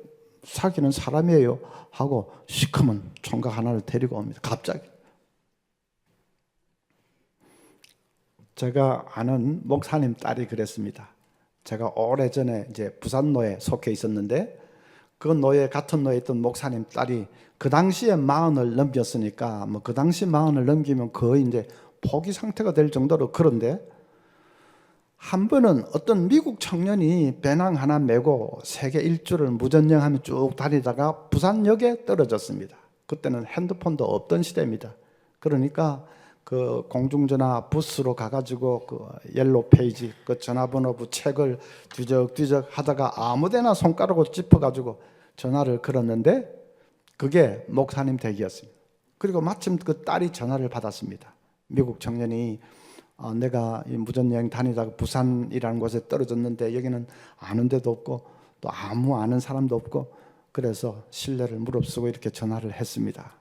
사귀는 사람이에요 하고 시커먼 총각 하나를 데리고 옵니다. 갑자기. 제가 아는 목사님 딸이 그랬습니다. 제가 오래전에 이제 부산노에 속해 있었는데 그 노예 같은 노예에 있던 목사님 딸이 그 당시에 40을 넘겼으니까 뭐 그 당시 40을 넘기면 거의 이제 포기 상태가 될 정도로 그런데 한 번은 어떤 미국 청년이 배낭 하나 메고 세계 일주를 무전여행하며 쭉 다니다가 부산역에 떨어졌습니다. 그때는 핸드폰도 없던 시대입니다. 그러니까 그 공중전화 부스로 가가지고 그 옐로우 페이지 그 전화번호부 책을 뒤적뒤적 하다가 아무데나 손가락으로 짚어가지고 전화를 걸었는데 그게 목사님 댁이었습니다. 그리고 마침 그 딸이 전화를 받았습니다. 미국 청년이 내가 이 무전여행 다니다가 부산이라는 곳에 떨어졌는데 여기는 아는 데도 없고 또 아무 아는 사람도 없고 그래서 실례를 무릅쓰고 이렇게 전화를 했습니다.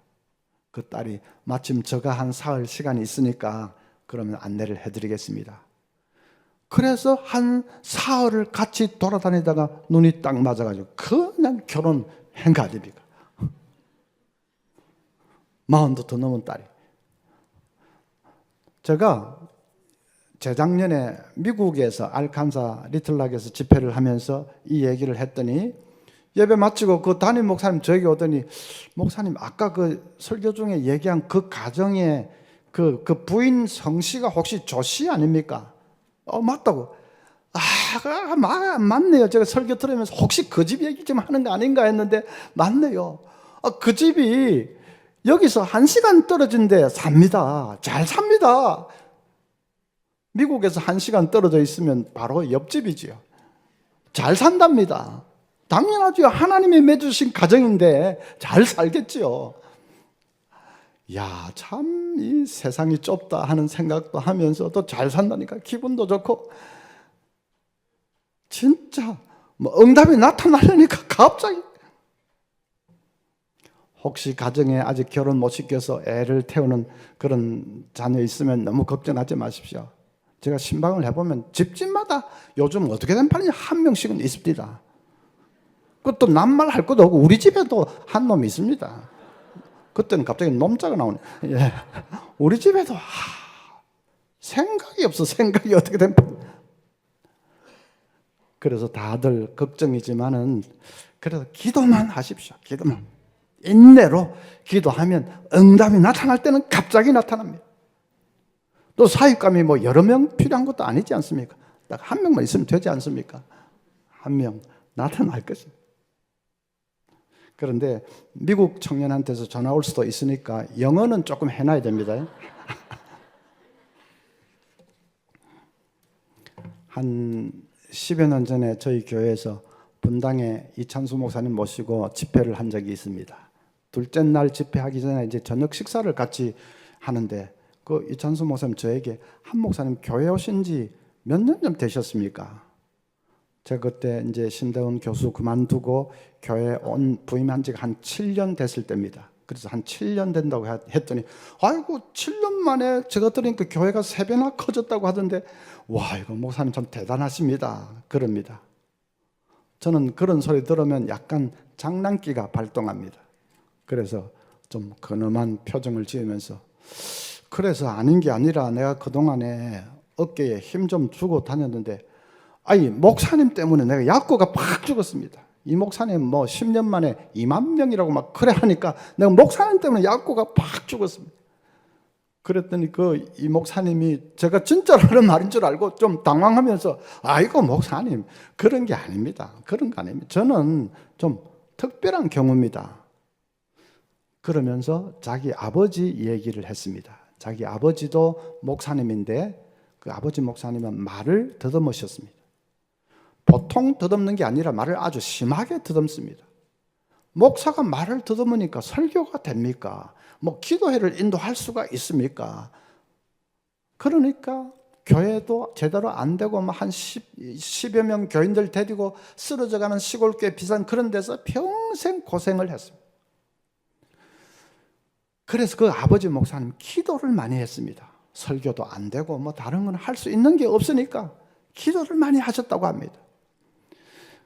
그 딸이 마침 제가 한 사흘 시간이 있으니까 그러면 안내를 해드리겠습니다. 그래서 한 사흘을 같이 돌아다니다가 눈이 딱 맞아가지고 그냥 결혼한 거 아닙니까? 40도 더 넘은 딸이. 제가 재작년에 미국에서 알칸사 리틀락에서 집회를 하면서 이 얘기를 했더니 예배 마치고 그 담임 목사님 저에게 오더니 목사님 아까 그 설교 중에 얘기한 그 가정의 그 부인 성씨가 혹시 조씨 아닙니까? 맞다고. 맞네요. 제가 설교 들으면서 혹시 그 집 얘기 좀 하는 거 아닌가 했는데 맞네요. 그 집이 여기서 1시간 떨어진 데 삽니다. 잘 삽니다. 미국에서 1시간 떨어져 있으면 바로 옆집이지요. 잘 산답니다. 당연하죠. 하나님이 맺으신 가정인데 잘 살겠지요. 야, 참 이 세상이 좁다 하는 생각도 하면서도 잘 산다니까 기분도 좋고 진짜 뭐 응답이 나타나려니까 갑자기 혹시 가정에 아직 결혼 못 시켜서 애를 태우는 그런 자녀 있으면 너무 걱정하지 마십시오. 제가 신방을 해보면 집집마다 요즘 어떻게 된 판이 한 명씩은 있습니다. 그것도 남말 할 것도 없고 우리 집에도 한 놈이 있습니다. 그때는 갑자기 놈자가 나오네. 예. 우리 집에도 생각이 없어. 생각이 어떻게 된 판. 그래서 다들 걱정이지만은 그래도 기도만 하십시오. 기도만. 인내로 기도하면 응답이 나타날 때는 갑자기 나타납니다. 또 사육감이 뭐 여러 명 필요한 것도 아니지 않습니까? 딱 한 명만 있으면 되지 않습니까? 한 명 나타날 것입니다. 그런데 미국 청년한테서 전화 올 수도 있으니까 영어는 조금 해놔야 됩니다. 한 10여 년 전에 저희 교회에서 분당에 이찬수 목사님 모시고 집회를 한 적이 있습니다. 둘째 날 집회하기 전에 이제 저녁 식사를 같이 하는데 그 이찬수 목사님 저에게 한 목사님 교회 오신 지 몇 년 좀 되셨습니까? 제가 그때 이제 신대원 교수 그만두고 교회 부임한 지가 한 7년 됐을 때입니다. 그래서 한 7년 된다고 했더니 아이고 7년 만에 제가 들으니까 교회가 3배나 커졌다고 하던데 와 이거 목사님 참 대단하십니다. 그럽니다. 저는 그런 소리 들으면 약간 장난기가 발동합니다. 그래서 좀 근엄한 표정을 지으면서 그래서 아닌 게 아니라 내가 그동안에 어깨에 힘 좀 주고 다녔는데 아니 목사님 때문에 내가 약고가 팍 죽었습니다. 이 목사님 뭐 10년 만에 2만 명이라고 막 그래 하니까 내가 목사님 때문에 약고가 팍 죽었습니다. 그랬더니 이 목사님이 제가 진짜로 하는 말인 줄 알고 좀 당황하면서 아이고 목사님 그런 게 아닙니다. 그런 거 아닙니다. 저는 좀 특별한 경우입니다. 그러면서 자기 아버지 얘기를 했습니다. 자기 아버지도 목사님인데 그 아버지 목사님은 말을 더듬으셨습니다. 보통 더듬는 게 아니라 말을 아주 심하게 더듬습니다. 목사가 말을 더듬으니까 설교가 됩니까? 뭐 기도회를 인도할 수가 있습니까? 그러니까 교회도 제대로 안 되고 한 10여 명 교인들 데리고 쓰러져가는 시골교회 비싼 그런 데서 평생 고생을 했습니다. 그래서 그 아버지 목사님 기도를 많이 했습니다. 설교도 안 되고 뭐 다른 건 할 수 있는 게 없으니까 기도를 많이 하셨다고 합니다.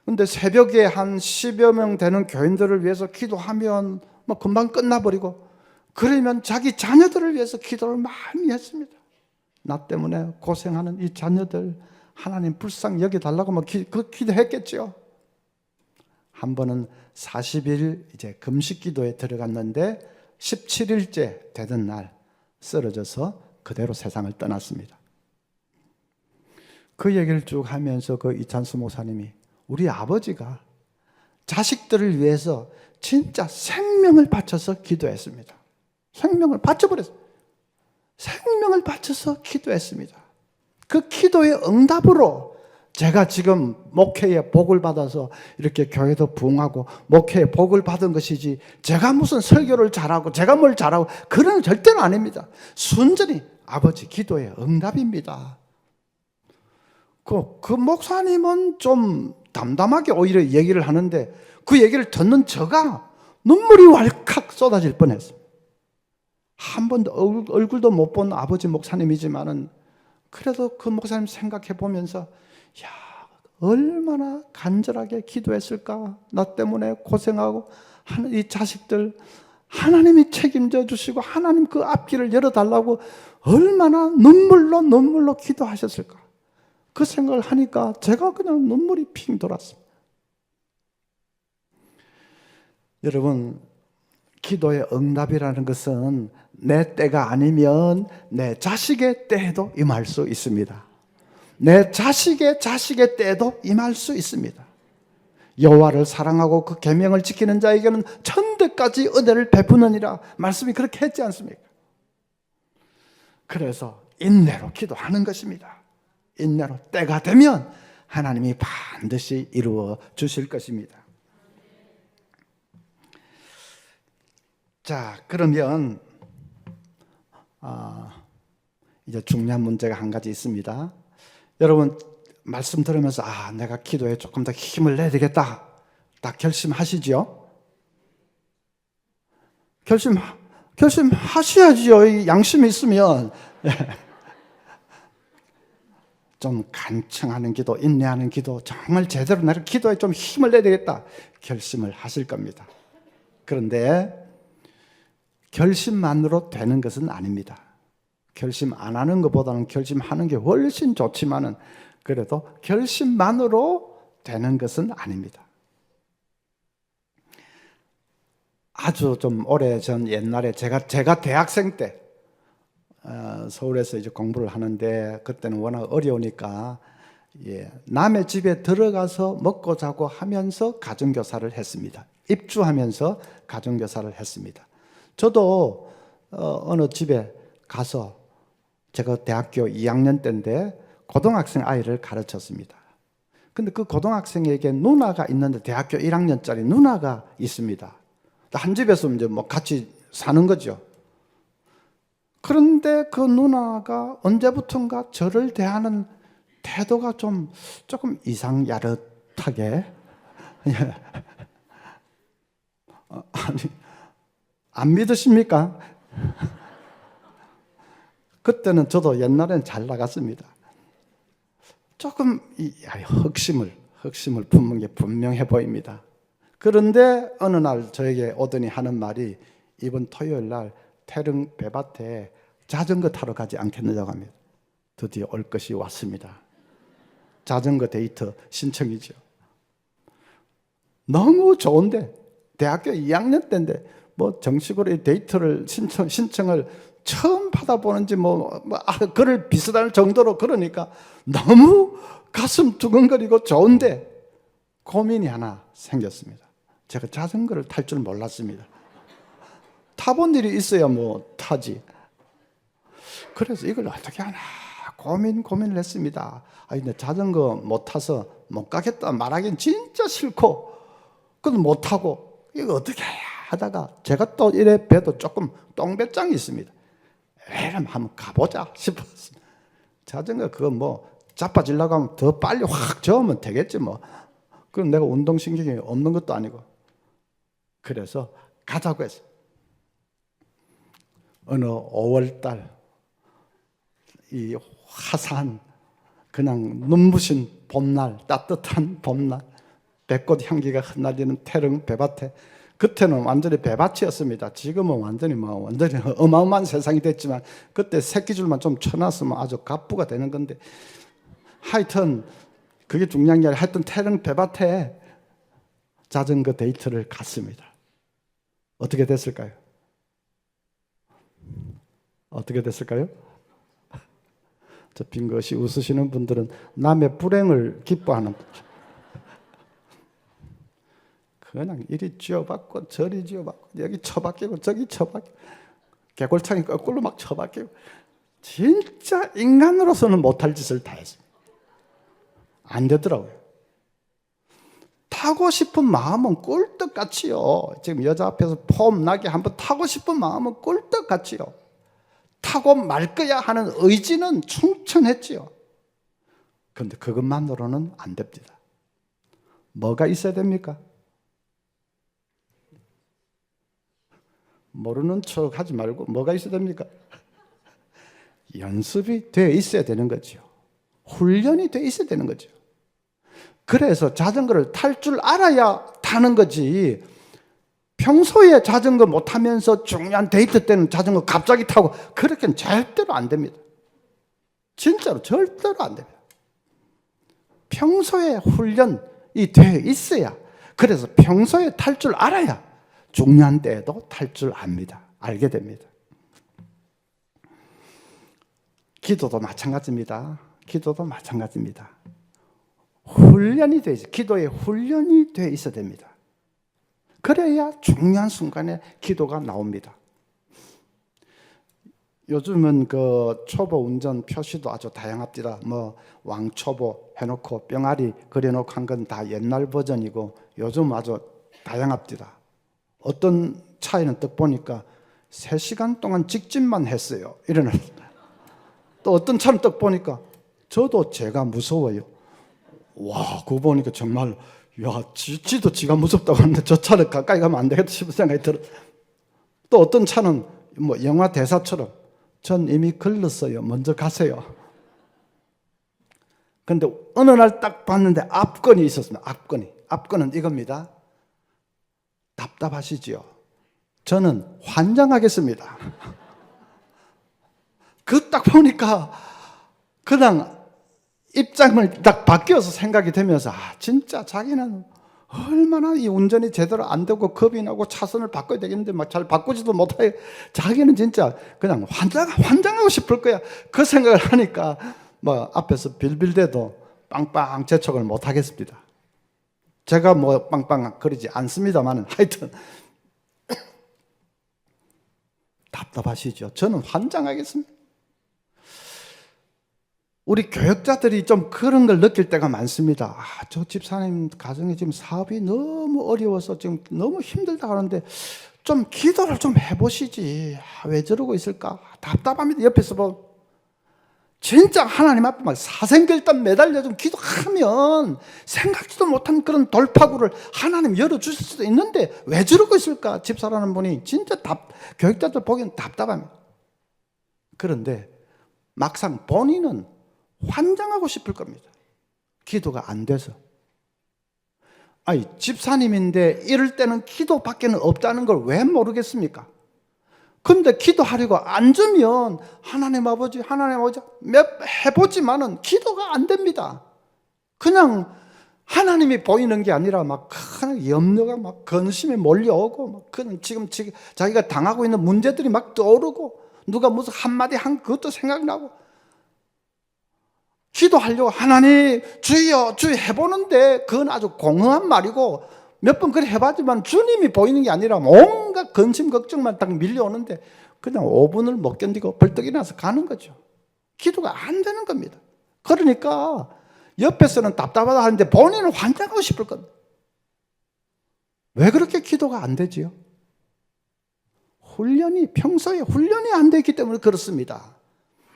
근데 새벽에 한 10여 명 되는 교인들을 위해서 기도하면 뭐 금방 끝나버리고 그러면 자기 자녀들을 위해서 기도를 많이 했습니다. 나 때문에 고생하는 이 자녀들 하나님 불쌍히 여겨달라고 뭐 기도했겠죠. 한 번은 40일 이제 금식 기도에 들어갔는데 17일째 되던 날 쓰러져서 그대로 세상을 떠났습니다. 그 얘기를 쭉 하면서 그 이찬수 목사님이 우리 아버지가 자식들을 위해서 진짜 생명을 바쳐서 기도했습니다. 생명을 바쳐버렸어요. 생명을 바쳐서 기도했습니다. 그 기도의 응답으로 제가 지금 목회에 복을 받아서 이렇게 교회도 부흥하고 목회에 복을 받은 것이지 제가 무슨 설교를 잘하고 제가 뭘 잘하고 그런 건 절대로 아닙니다. 순전히 아버지 기도의 응답입니다. 그 목사님은 좀 담담하게 오히려 얘기를 하는데 그 얘기를 듣는 저가 눈물이 왈칵 쏟아질 뻔했어요. 한 번도 얼굴도 못 본 아버지 목사님이지만은 그래도 그 목사님 생각해 보면서 야, 얼마나 간절하게 기도했을까. 나 때문에 고생하고 하는 이 자식들 하나님이 책임져 주시고 하나님 그 앞길을 열어달라고 얼마나 눈물로 기도하셨을까. 그 생각을 하니까 제가 그냥 눈물이 핑 돌았습니다. 여러분, 기도의 응답이라는 것은 내 때가 아니면 내 자식의 때에도 임할 수 있습니다. 내 자식의 때에도 임할 수 있습니다. 여호와를 사랑하고 그 계명을 지키는 자에게는 천대까지 은혜를 베푸느니라 말씀이 그렇게 했지 않습니까? 그래서 인내로 기도하는 것입니다. 인내로 때가 되면 하나님이 반드시 이루어 주실 것입니다. 자, 그러면 이제 중요한 문제가 한 가지 있습니다. 여러분 말씀 들으면서 내가 기도에 조금 더 힘을 내야 되겠다 딱 결심하시죠? 결심하셔야지요. 양심이 있으면. 좀 간청하는 기도, 인내하는 기도, 정말 제대로 내가 기도에 좀 힘을 내야 되겠다 결심을 하실 겁니다. 그런데 결심만으로 되는 것은 아닙니다. 결심 안 하는 것보다는 결심하는 게 훨씬 좋지만은 그래도 결심만으로 되는 것은 아닙니다. 아주 좀 오래전 옛날에 제가 대학생 때 서울에서 이제 공부를 하는데 그때는 워낙 어려우니까 남의 집에 들어가서 먹고 자고 하면서 가정교사를 했습니다. 입주하면서 가정교사를 했습니다. 저도 어느 집에 가서 제가 대학교 2학년 때인데 고등학생 아이를 가르쳤습니다. 근데 그 고등학생에게 누나가 있는데 대학교 1학년짜리 누나가 있습니다. 한 집에서 이제 뭐 같이 사는 거죠. 그런데 그 누나가 언제부턴가 저를 대하는 태도가 조금 이상야릇하게 아니 안 믿으십니까? 그때는 저도 옛날엔 잘 나갔습니다. 조금 흑심을 품은 게 분명해 보입니다. 그런데 어느 날 저에게 오더니 하는 말이 이번 토요일 날 태릉 배밭에 자전거 타러 가지 않겠느냐고 합니다. 드디어 올 것이 왔습니다. 자전거 데이트 신청이죠. 너무 좋은데 대학교 2학년 때인데 뭐 정식으로 이 데이트를 신청을 처음 받아보는지 그럴 비슷할 정도로 그러니까 너무 가슴 두근거리고 좋은데 고민이 하나 생겼습니다. 제가 자전거를 탈 줄 몰랐습니다. 타본 일이 있어야 타지. 그래서 이걸 어떻게 하나 고민을 했습니다. 근데 자전거 못 타서 못 가겠다 말하기는 진짜 싫고 그건 못 타고 이거 어떻게 해야 하다가 제가 또 이래 배도 조금 똥배짱이 있습니다. 에럼 한번 가보자 싶었습니다. 자전거 그거 자빠지려고 하면 더 빨리 확 저으면 되겠지 그럼 내가 운동신경이 없는 것도 아니고. 그래서 가자고 했어요. 어느 5월달 이 화사한 그냥 눈부신 봄날, 따뜻한 봄날, 배꽃 향기가 흩날리는 태릉 배밭에 그때는 완전히 배밭이었습니다. 지금은 완전히 어마어마한 세상이 됐지만 그때 새끼줄만 좀 쳐놨으면 아주 갑부가 되는 건데 하여튼 그게 중요한 게 아니라 하여튼 태릉 배밭에 자전거 데이트를 갔습니다. 어떻게 됐을까요? 저 빙긋이 웃으시는 분들은 남의 불행을 기뻐하는 분들. 그냥 이리 쥐어박고 저리 쥐어박고 여기 쳐박히고 저기 쳐박히고 개골창이 거꾸로 막 쳐박히고 진짜 인간으로서는 못할 짓을 다 했습니다. 안 되더라고요. 타고 싶은 마음은 꿀떡같이요. 지금 여자 앞에서 폼 나게 한번 타고 싶은 마음은 꿀떡같이요. 타고 말 거야 하는 의지는 충천했지요. 그런데 그것만으로는 안 됩니다. 뭐가 있어야 됩니까? 모르는 척 하지 말고 뭐가 있어야 됩니까? 연습이 돼 있어야 되는 거죠. 훈련이 돼 있어야 되는 거죠. 그래서 자전거를 탈 줄 알아야 타는 거지, 평소에 자전거 못 타면서 중요한 데이트 때는 자전거 갑자기 타고 그렇게는 절대로 안 됩니다. 진짜로 절대로 안 됩니다. 평소에 훈련이 돼 있어야, 그래서 평소에 탈 줄 알아야 중요한 때에도 탈 줄 압니다. 알게 됩니다. 기도도 마찬가지입니다. 기도도 마찬가지입니다. 훈련이 돼 있어요. 기도에 훈련이 돼 있어야 됩니다. 그래야 중요한 순간에 기도가 나옵니다. 요즘은 그 초보 운전 표시도 아주 다양합니다. 뭐 왕초보 해놓고 병아리 그려놓고 한 건 다 옛날 버전이고 요즘 아주 다양합니다. 어떤 차에는 딱 보니까 3시간 동안 직진만 했어요. 이러는. 또 어떤 차는 딱 보니까 저도 제가 무서워요. 와, 그거 보니까 정말, 야, 지도 지가 무섭다고 하는데 저 차를 가까이 가면 안 되겠다 싶은 생각이 들어. 또 어떤 차는 뭐 영화 대사처럼 전 이미 걸렸어요. 먼저 가세요. 근데 어느 날 딱 봤는데 앞건이 있었습니다. 앞건은 이겁니다. 답답하시지요? 저는 환장하겠습니다. 그 딱 보니까 그냥 입장을 딱 바뀌어서 생각이 되면서, 진짜 자기는 얼마나 이 운전이 제대로 안 되고 겁이 나고 차선을 바꿔야 되겠는데 막 잘 바꾸지도 못하게, 자기는 진짜 그냥 환장하고 싶을 거야. 그 생각을 하니까 뭐 앞에서 빌빌대도 빵빵 재촉을 못 하겠습니다. 제가 뭐 빵빵 그러지 않습니다만 하여튼 답답하시죠? 저는 환장하겠습니다. 우리 교역자들이 좀 그런 걸 느낄 때가 많습니다. 저 집사님 가정에 지금 사업이 너무 어려워서 지금 너무 힘들다 하는데 좀 기도를 좀 해보시지. 왜 저러고 있을까? 답답합니다. 옆에서 보면. 진짜 하나님 앞에 막 사생결단 매달려 좀 기도하면 생각지도 못한 그런 돌파구를 하나님 열어주실 수도 있는데 왜 저러고 있을까? 집사라는 분이 진짜 교역자들 보기엔 답답합니다. 그런데 막상 본인은 환장하고 싶을 겁니다. 기도가 안 돼서. 아니, 집사님인데 이럴 때는 기도밖에는 없다는 걸 왜 모르겠습니까? 근데 기도하려고 앉으면 하나님 아버지 몇 해보지만은 기도가 안 됩니다. 그냥 하나님이 보이는 게 아니라 막 큰 염려가 막 근심에 몰려오고 막 그냥 지금 자기가 당하고 있는 문제들이 막 떠오르고 누가 무슨 한마디 한 그것도 생각나고, 기도하려고 하나님 주여 주여 해보는데 그건 아주 공허한 말이고 몇 번 그래 해봤지만 주님이 보이는 게 아니라 온갖 근심 걱정만 딱 밀려오는데 그냥 5분을 못 견디고 벌떡 일어나서 가는 거죠. 기도가 안 되는 겁니다. 그러니까 옆에서는 답답하다 하는데 본인은 환장하고 싶을 겁니다. 왜 그렇게 기도가 안 되지요? 평소에 훈련이 안 되기 때문에 그렇습니다.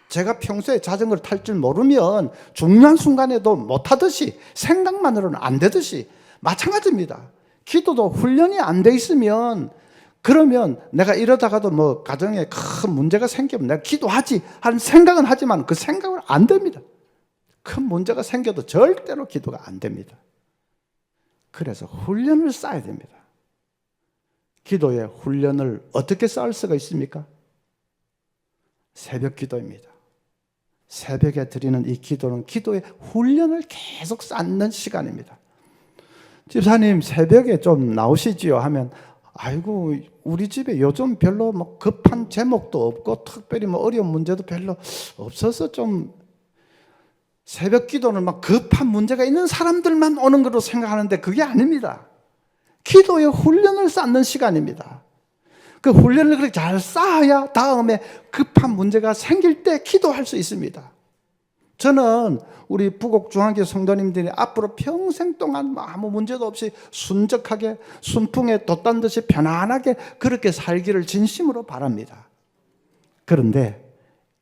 제가 평소에 자전거를 탈 줄 모르면 중요한 순간에도 못하듯이 생각만으로는 안 되듯이 마찬가지입니다. 기도도 훈련이 안 돼 있으면, 그러면 내가 이러다가도 뭐 가정에 큰 문제가 생기면 내가 기도하지 하는 생각은 하지만 그 생각은 안 됩니다. 큰 문제가 생겨도 절대로 기도가 안 됩니다. 그래서 훈련을 쌓아야 됩니다. 기도의 훈련을 어떻게 쌓을 수가 있습니까? 새벽 기도입니다. 새벽에 드리는 이 기도는 기도의 훈련을 계속 쌓는 시간입니다. 집사님 새벽에 좀 나오시지요 하면, 아이고 우리 집에 요즘 별로 뭐 급한 제목도 없고 특별히 뭐 어려운 문제도 별로 없어서 좀 새벽 기도는 막 급한 문제가 있는 사람들만 오는 거로 생각하는데 그게 아닙니다. 기도의 훈련을 쌓는 시간입니다. 그 훈련을 그렇게 잘 쌓아야 다음에 급한 문제가 생길 때 기도할 수 있습니다. 저는 우리 부곡중앙교 성도님들이 앞으로 평생 동안 아무 문제도 없이 순적하게 순풍에 돛단 듯이 편안하게 그렇게 살기를 진심으로 바랍니다. 그런데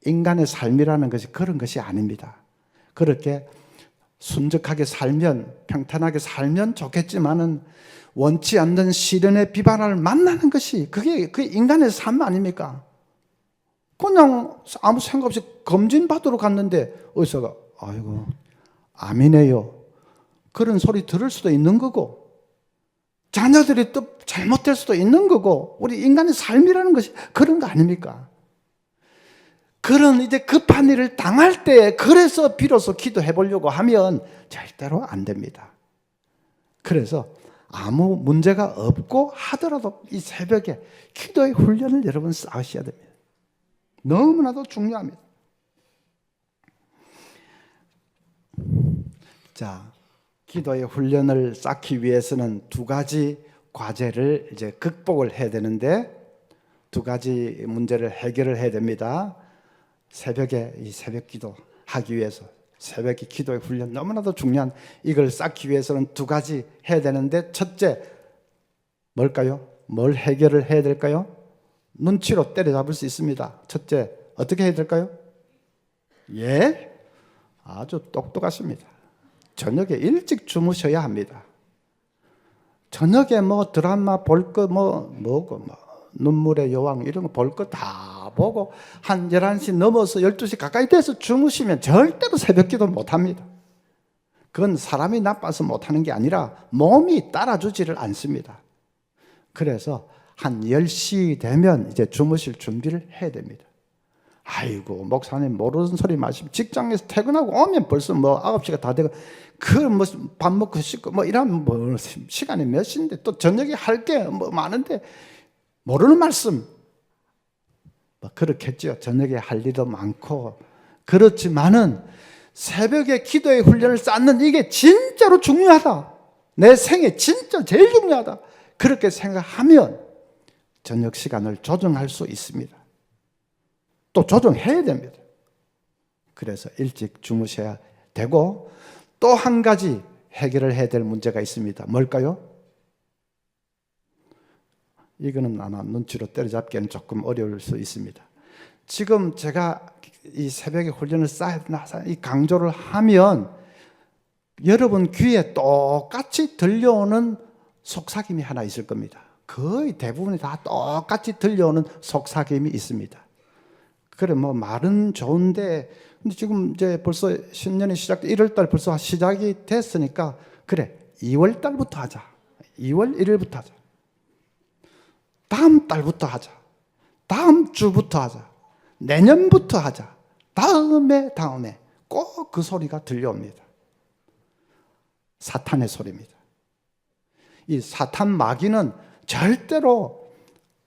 인간의 삶이라는 것이 그런 것이 아닙니다. 그렇게 순적하게 살면, 평탄하게 살면 좋겠지만은 원치 않는 시련의 비바람을 만나는 것이 그게 인간의 삶 아닙니까? 그냥 아무 생각 없이 검진받으러 갔는데 의사가 아이고 암이네요. 그런 소리 들을 수도 있는 거고, 자녀들이 또 잘못될 수도 있는 거고, 우리 인간의 삶이라는 것이 그런 거 아닙니까? 그런 이제 급한 일을 당할 때 그래서 비로소 기도해 보려고 하면 절대로 안 됩니다. 그래서 아무 문제가 없고 하더라도 이 새벽에 기도의 훈련을 여러분 쌓으셔야 됩니다. 너무나도 중요합니다. 자, 기도의 훈련을 쌓기 위해서는 두 가지 과제를 이제 극복을 해야 되는데, 두 가지 문제를 해결을 해야 됩니다. 새벽에 이 새벽 기도 하기 위해서, 새벽에 기도의 훈련 너무나도 중요한, 이걸 쌓기 위해서는 두 가지 해야 되는데, 첫째 뭘까요? 뭘 해결을 해야 될까요? 눈치로 때려잡을 수 있습니다. 첫째, 어떻게 해야 될까요? 예? 아주 똑똑하십니다. 저녁에 일찍 주무셔야 합니다. 저녁에 뭐 드라마 볼 거 뭐고 눈물의 여왕 이런 거 볼 거 다 보고 한 11시 넘어서 12시 가까이 돼서 주무시면 절대로 새벽 기도 못 합니다. 그건 사람이 나빠서 못 하는 게 아니라 몸이 따라주지를 않습니다. 그래서 한 10시 되면 이제 주무실 준비를 해야 됩니다. 아이고, 목사님 모르는 소리 마시면 직장에서 퇴근하고 오면 벌써 뭐 9시가 다 되고, 그 뭐 밥 먹고 씻고 뭐 이러면 뭐 시간이 몇 시인데 또 저녁에 할 게 뭐 많은데 모르는 말씀. 뭐 그렇겠죠. 저녁에 할 일도 많고. 그렇지만은 새벽에 기도의 훈련을 쌓는 이게 진짜로 중요하다. 내 생에 진짜 제일 중요하다. 그렇게 생각하면 저녁 시간을 조정할 수 있습니다. 또 조정해야 됩니다. 그래서 일찍 주무셔야 되고, 또 한 가지 해결을 해야 될 문제가 있습니다. 뭘까요? 이거는 아마 눈치로 때려잡기에는 조금 어려울 수 있습니다. 지금 제가 이 새벽에 훈련을 이 강조를 하면 여러분 귀에 똑같이 들려오는 속삭임이 하나 있을 겁니다. 거의 대부분이 다 똑같이 들려오는 속삭임이 있습니다. 그래, 뭐 말은 좋은데, 근데 지금 이제 벌써 신년이 시작, 1월달 벌써 시작이 됐으니까, 그래, 2월달부터 하자. 2월 1일부터 하자. 다음 달부터 하자. 다음 주부터 하자. 내년부터 하자. 다음에 꼭 그 소리가 들려옵니다. 사탄의 소리입니다. 이 사탄 마귀는 절대로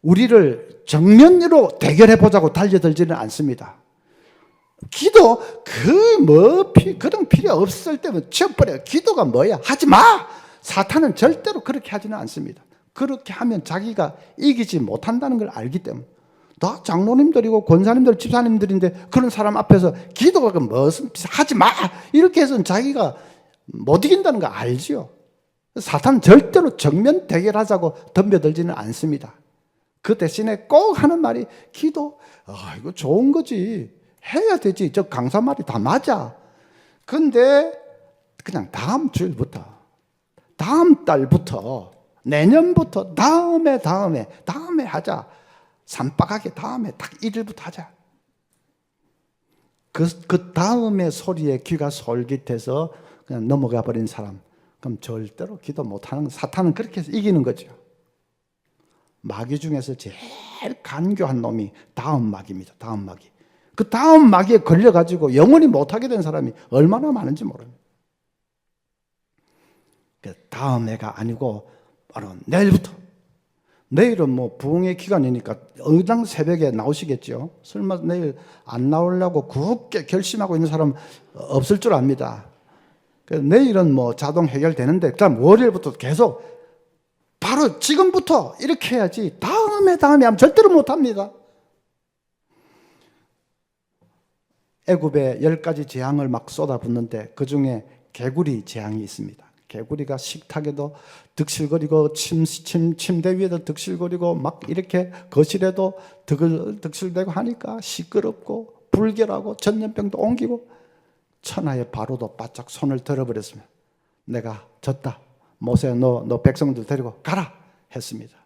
우리를 정면으로 대결해 보자고 달려들지는 않습니다. 기도 그런 필요 없을 때면 치워버려요. 기도가 뭐야? 하지 마. 사탄은 절대로 그렇게 하지는 않습니다. 그렇게 하면 자기가 이기지 못한다는 걸 알기 때문에. 다 장로님들이고 권사님들, 집사님들인데 그런 사람 앞에서 기도가 무슨 하지 마 이렇게 해서는 자기가 못 이긴다는 거 알지요. 사탄은 절대로 정면 대결하자고 덤벼들지는 않습니다. 그 대신에 꼭 하는 말이 기도, 이거 좋은 거지. 해야 되지. 저 강사 말이 다 맞아. 근데 그냥 다음 주일부터, 다음 달부터, 내년부터, 다음에 하자. 산박하게 다음에 딱 1일부터 하자. 그 다음에 소리에 귀가 솔깃해서 그냥 넘어가 버린 사람, 그럼 절대로 기도 못하는, 사탄은 그렇게 해서 이기는 거죠. 마귀 중에서 제일 간교한 놈이 다음 마귀입니다. 다음 마귀. 그 다음 마귀에 걸려가지고 영원히 못하게 된 사람이 얼마나 많은지 모릅니다. 다음 해가 아니고 바로 내일부터. 내일은 뭐 부흥의 기간이니까 의당 새벽에 나오시겠죠. 설마 내일 안 나오려고 굳게 결심하고 있는 사람 없을 줄 압니다. 내일은 뭐 자동 해결되는데, 그다음 월요일부터 계속 바로 지금부터 이렇게 해야지 다음에 하면 절대로 못합니다. 애굽에 10가지 재앙을 막 쏟아붓는데 그 중에 개구리 재앙이 있습니다. 개구리가 식탁에도 득실거리고 침대 위에도 득실거리고 막 이렇게 거실에도 득실대고 하니까 시끄럽고 불결하고 전염병도 옮기고 천하의 바로도 바짝 손을 들어버렸으면 내가 졌다. 모세 너 백성들 데리고 가라 했습니다.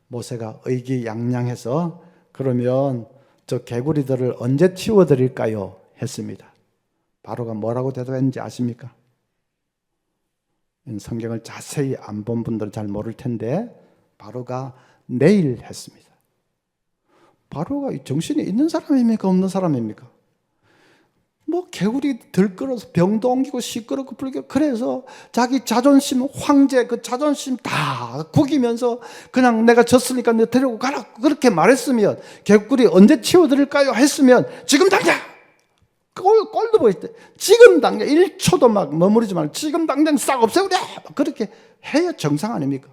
모세가 의기양양해서 그러면 저 개구리들을 언제 치워드릴까요? 했습니다. 바로가 뭐라고 대답했는지 아십니까? 성경을 자세히 안 본 분들은 잘 모를 텐데 바로가 내일 했습니다. 바로가 정신이 있는 사람입니까? 없는 사람입니까? 뭐 개구리 들끓어서 병도 옮기고 시끄럽고 불교 그래서 자기 자존심 황제 그 자존심 다 구기면서 그냥 내가 졌으니까 내 데리고 가라 그렇게 말했으면 개구리 언제 치워드릴까요? 했으면 지금 당장 꼴도 보일 때 지금 당장 1초도 막 머무르지 말고 지금 당장 싹 없애버려 그렇게 해야 정상 아닙니까?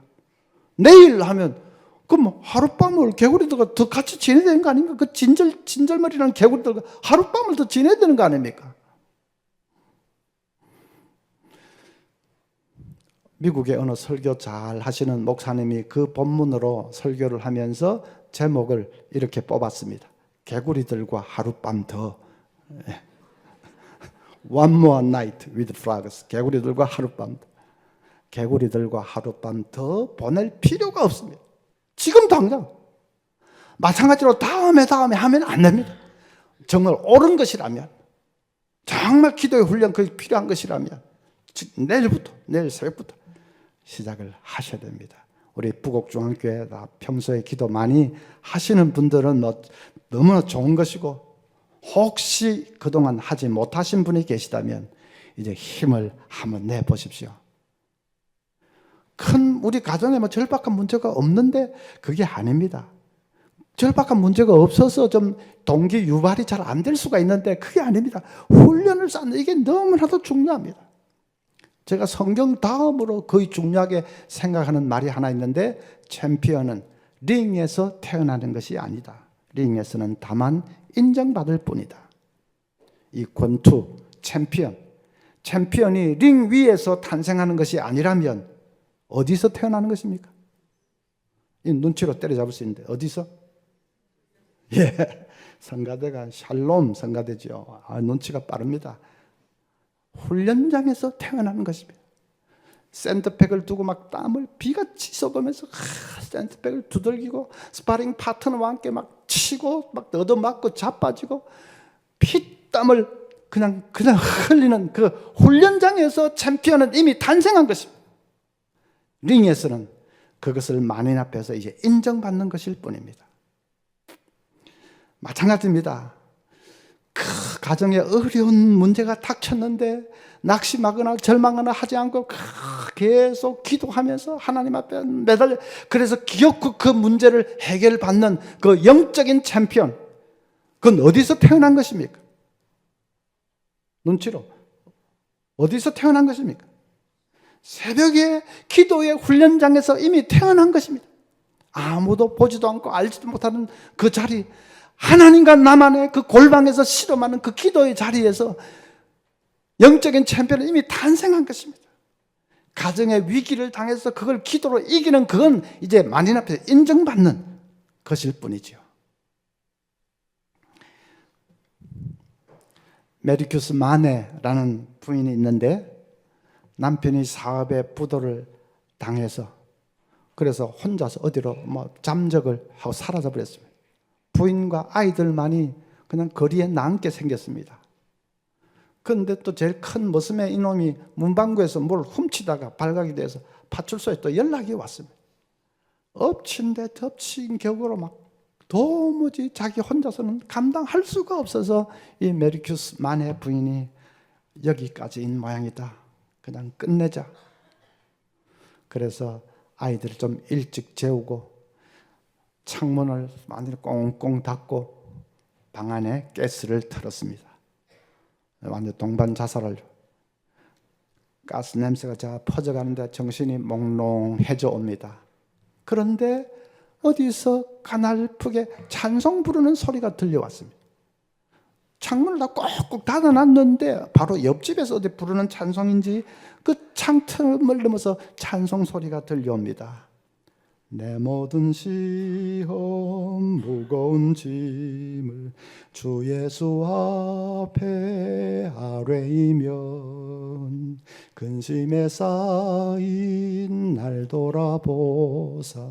내일 하면 그럼 하룻밤을 개구리들과 더 같이 지내야 되는 거 아닙니까? 그 진절머리라는 개구리들과 하룻밤을 더 지내야 되는 거 아닙니까? 미국의 어느 설교 잘 하시는 목사님이 그 본문으로 설교를 하면서 제목을 이렇게 뽑았습니다. 개구리들과 하룻밤 더. One more night with frogs. 개구리들과 하룻밤 더. 개구리들과 하룻밤 더 보낼 필요가 없습니다. 지금 당장. 마찬가지로 다음에 하면 안 됩니다. 정말 옳은 것이라면, 정말 기도의 훈련 그게 필요한 것이라면 내일부터, 내일 새벽부터 시작을 하셔야 됩니다. 우리 부곡중앙교회 평소에 기도 많이 하시는 분들은 뭐 너무나 좋은 것이고 혹시 그동안 하지 못하신 분이 계시다면 이제 힘을 한번 내보십시오. 큰 우리 가정에 뭐 절박한 문제가 없는데 그게 아닙니다. 절박한 문제가 없어서 좀 동기 유발이 잘 안 될 수가 있는데 그게 아닙니다. 훈련을 쌓는 이게 너무나도 중요합니다. 제가 성경 다음으로 거의 중요하게 생각하는 말이 하나 있는데 챔피언은 링에서 태어나는 것이 아니다. 링에서는 다만 인정받을 뿐이다. 이 권투 챔피언이 링 위에서 탄생하는 것이 아니라면 어디서 태어나는 것입니까? 이 눈치로 때려잡을 수 있는데 어디서? 예, 성가대가 샬롬 성가대죠. 눈치가 빠릅니다. 훈련장에서 태어나는 것입니다. 샌드백을 두고 막 땀을 비같이 쏟으면서 샌드백을 두들기고 스파링 파트너와 함께 막 치고 막 얻어맞고 자빠지고 피땀을 그냥 흘리는 그 훈련장에서 챔피언은 이미 탄생한 것입니다. 링에서는 그것을 만인 앞에서 이제 인정받는 것일 뿐입니다. 마찬가지입니다. 그 가정에 어려운 문제가 닥쳤는데 낙심하거나 절망하거나 하지 않고 계속 기도하면서 하나님 앞에 매달려 그래서 기어코 그 문제를 해결받는 그 영적인 챔피언 그건 어디서 태어난 것입니까? 눈치로 어디서 태어난 것입니까? 새벽에 기도의 훈련장에서 이미 태어난 것입니다. 아무도 보지도 않고 알지도 못하는 그 자리 하나님과 나만의 그 골방에서 실험하는 그 기도의 자리에서 영적인 챔피언은 이미 탄생한 것입니다. 가정의 위기를 당해서 그걸 기도로 이기는 그건 이제 만인 앞에 인정받는 것일 뿐이죠. 메리큐스 마네라는 부인이 있는데 남편이 사업에 부도를 당해서 그래서 혼자서 어디로 잠적을 하고 사라져 버렸습니다. 부인과 아이들만이 그냥 거리에 남게 생겼습니다. 그런데 또 제일 큰 머슴의 이놈이 문방구에서 뭘 훔치다가 발각이 돼서 파출소에 또 연락이 왔습니다. 엎친 데 덮친 격으로 막 도무지 자기 혼자서는 감당할 수가 없어서 이 메리큐스 마네 부인이 여기까지인 모양이다. 그냥 끝내자. 그래서 아이들을 좀 일찍 재우고 창문을 많이 꽁꽁 닫고 방 안에 가스를 틀었습니다. 완전 동반 자살을. 가스 냄새가 자 퍼져가는데 정신이 몽롱해져 옵니다. 그런데 어디서 가날프게 찬송 부르는 소리가 들려왔습니다. 창문을 다 꼭꼭 닫아놨는데 바로 옆집에서 어디 부르는 찬송인지 그 창틈을 넘어서 찬송 소리가 들려옵니다. 내 모든 시험 무거운 짐을 주 예수 앞에 아뢰이면 근심에 쌓인 날 돌아보사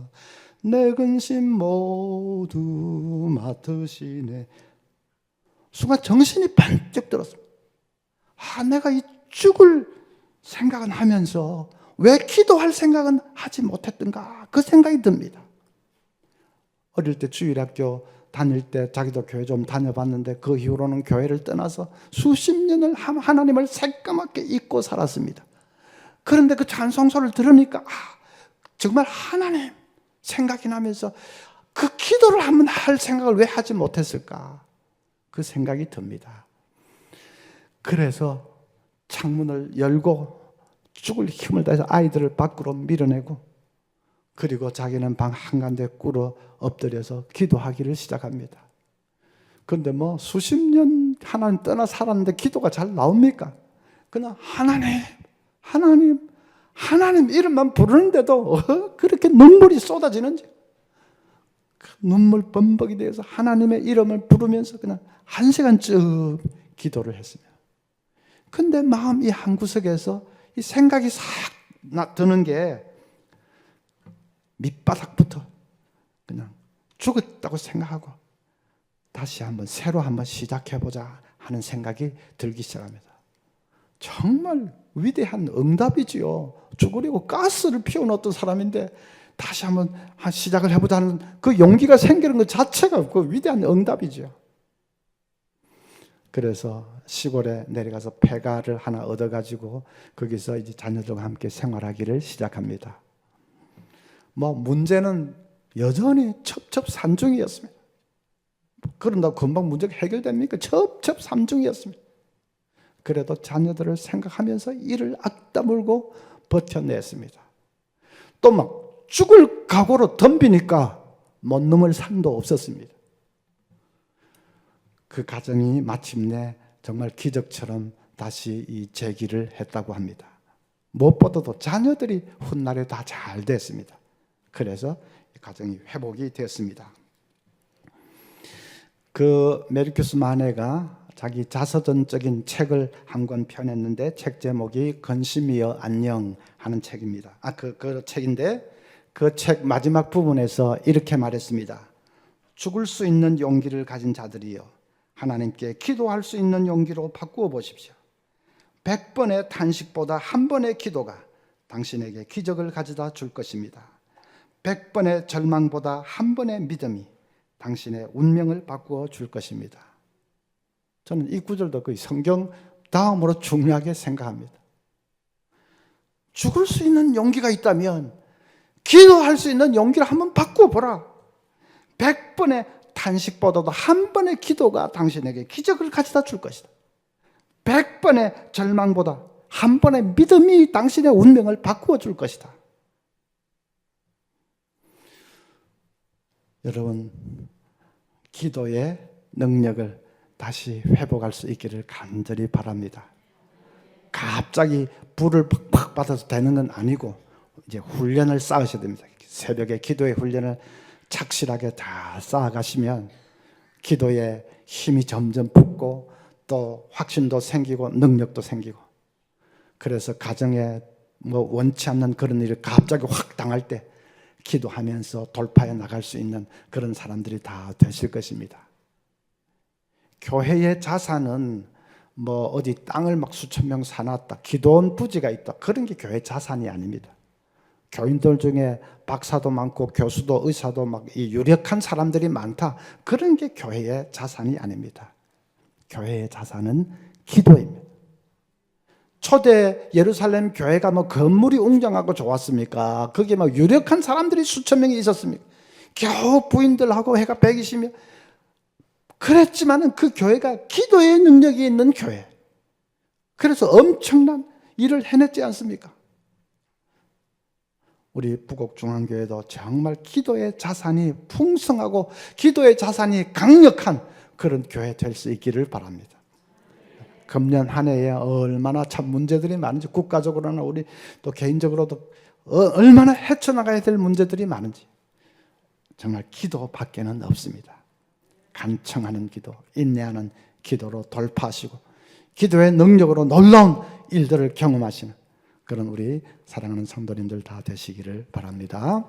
내 근심 모두 맡으시네. 순간 정신이 번쩍 들었습니다. 내가 이 죽을 생각은 하면서 왜 기도할 생각은 하지 못했던가, 그 생각이 듭니다. 어릴 때 주일학교 다닐 때 자기도 교회 좀 다녀봤는데 그 이후로는 교회를 떠나서 수십 년을 하나님을 새까맣게 잊고 살았습니다. 그런데 그 찬송소를 들으니까 정말 하나님 생각이 나면서 그 기도를 한번 할 생각을 왜 하지 못했을까, 그 생각이 듭니다. 그래서 창문을 열고 죽을 힘을 다해서 아이들을 밖으로 밀어내고, 그리고 자기는 방 한가운데 꿇어 엎드려서 기도하기를 시작합니다. 그런데 수십 년 하나님 떠나 살았는데 기도가 잘 나옵니까? 그냥 하나님 이름만 부르는데도 그렇게 눈물이 쏟아지는지, 그 눈물 범벅이 되어서 하나님의 이름을 부르면서 그냥 1시간쯤 기도를 했습니다. 근데 마음 이 한구석에서 이 생각이 싹 드는 게 밑바닥부터 그냥 죽었다고 생각하고 다시 새로 한번 시작해보자 하는 생각이 들기 시작합니다. 정말 위대한 응답이지요. 죽으려고 가스를 피워놓았던 사람인데 다시 한번 시작을 해보자 하는 그 용기가 생기는 것 자체가 그 위대한 응답이죠. 그래서 시골에 내려가서 폐가를 하나 얻어가지고 거기서 이제 자녀들과 함께 생활하기를 시작합니다. 문제는 여전히 첩첩산중이었습니다. 그런다고 금방 문제가 해결됩니까? 첩첩산중이었습니다. 그래도 자녀들을 생각하면서 이를 악다물고 버텨냈습니다. 또 죽을 각오로 덤비니까 못 넘을 산도 없었습니다. 그 가정이 마침내 정말 기적처럼 다시 이 재기를 했다고 합니다. 무엇보다도 자녀들이 훗날에 다 잘 됐습니다. 그래서 이 가정이 회복이 됐습니다. 그 메르큐스 마네가 자기 자서전적인 책을 한 권 펴냈는데 책 제목이 건심이여 안녕 하는 책입니다. 그 책인데 그 책 마지막 부분에서 이렇게 말했습니다. 죽을 수 있는 용기를 가진 자들이여 하나님께 기도할 수 있는 용기로 바꾸어 보십시오. 100번의 탄식보다 한 번의 기도가 당신에게 기적을 가져다 줄 것입니다. 100번의 절망보다 한 번의 믿음이 당신의 운명을 바꾸어 줄 것입니다. 저는 이 구절도 거의 성경 다음으로 중요하게 생각합니다. 죽을 수 있는 용기가 있다면 기도할 수 있는 용기를 한번 바꾸어 보라. 100번의 탄식보다도 한 번의 기도가 당신에게 기적을 가져다 줄 것이다. 100번의 절망보다 한 번의 믿음이 당신의 운명을 바꾸어 줄 것이다. 여러분, 기도의 능력을 다시 회복할 수 있기를 간절히 바랍니다. 갑자기 불을 팍팍 받아서 되는 건 아니고 이제 훈련을 쌓으셔야 됩니다. 새벽에 기도의 훈련을 착실하게 다 쌓아가시면 기도에 힘이 점점 붙고 또 확신도 생기고 능력도 생기고, 그래서 가정에 원치 않는 그런 일을 갑자기 확 당할 때 기도하면서 돌파해 나갈 수 있는 그런 사람들이 다 되실 것입니다. 교회의 자산은 어디 땅을 수천 명 사놨다, 기도원 부지가 있다, 그런 게 교회 자산이 아닙니다. 교인들 중에 박사도 많고 교수도 의사도 이 유력한 사람들이 많다, 그런 게 교회의 자산이 아닙니다. 교회의 자산은 기도입니다. 초대 예루살렘 교회가 건물이 웅장하고 좋았습니까? 거기에 유력한 사람들이 수천 명이 있었습니까? 겨우 부인들하고 해가 120명. 그랬지만은 그 교회가 기도의 능력이 있는 교회. 그래서 엄청난 일을 해냈지 않습니까? 우리 부곡중앙교회도 정말 기도의 자산이 풍성하고 기도의 자산이 강력한 그런 교회 될 수 있기를 바랍니다. 금년 한 해에 얼마나 참 문제들이 많은지, 국가적으로나 우리 또 개인적으로도 얼마나 헤쳐나가야 될 문제들이 많은지, 정말 기도 밖에는 없습니다. 간청하는 기도, 인내하는 기도로 돌파하시고 기도의 능력으로 놀라운 일들을 경험하시는 그런 우리 사랑하는 성도님들 다 되시기를 바랍니다.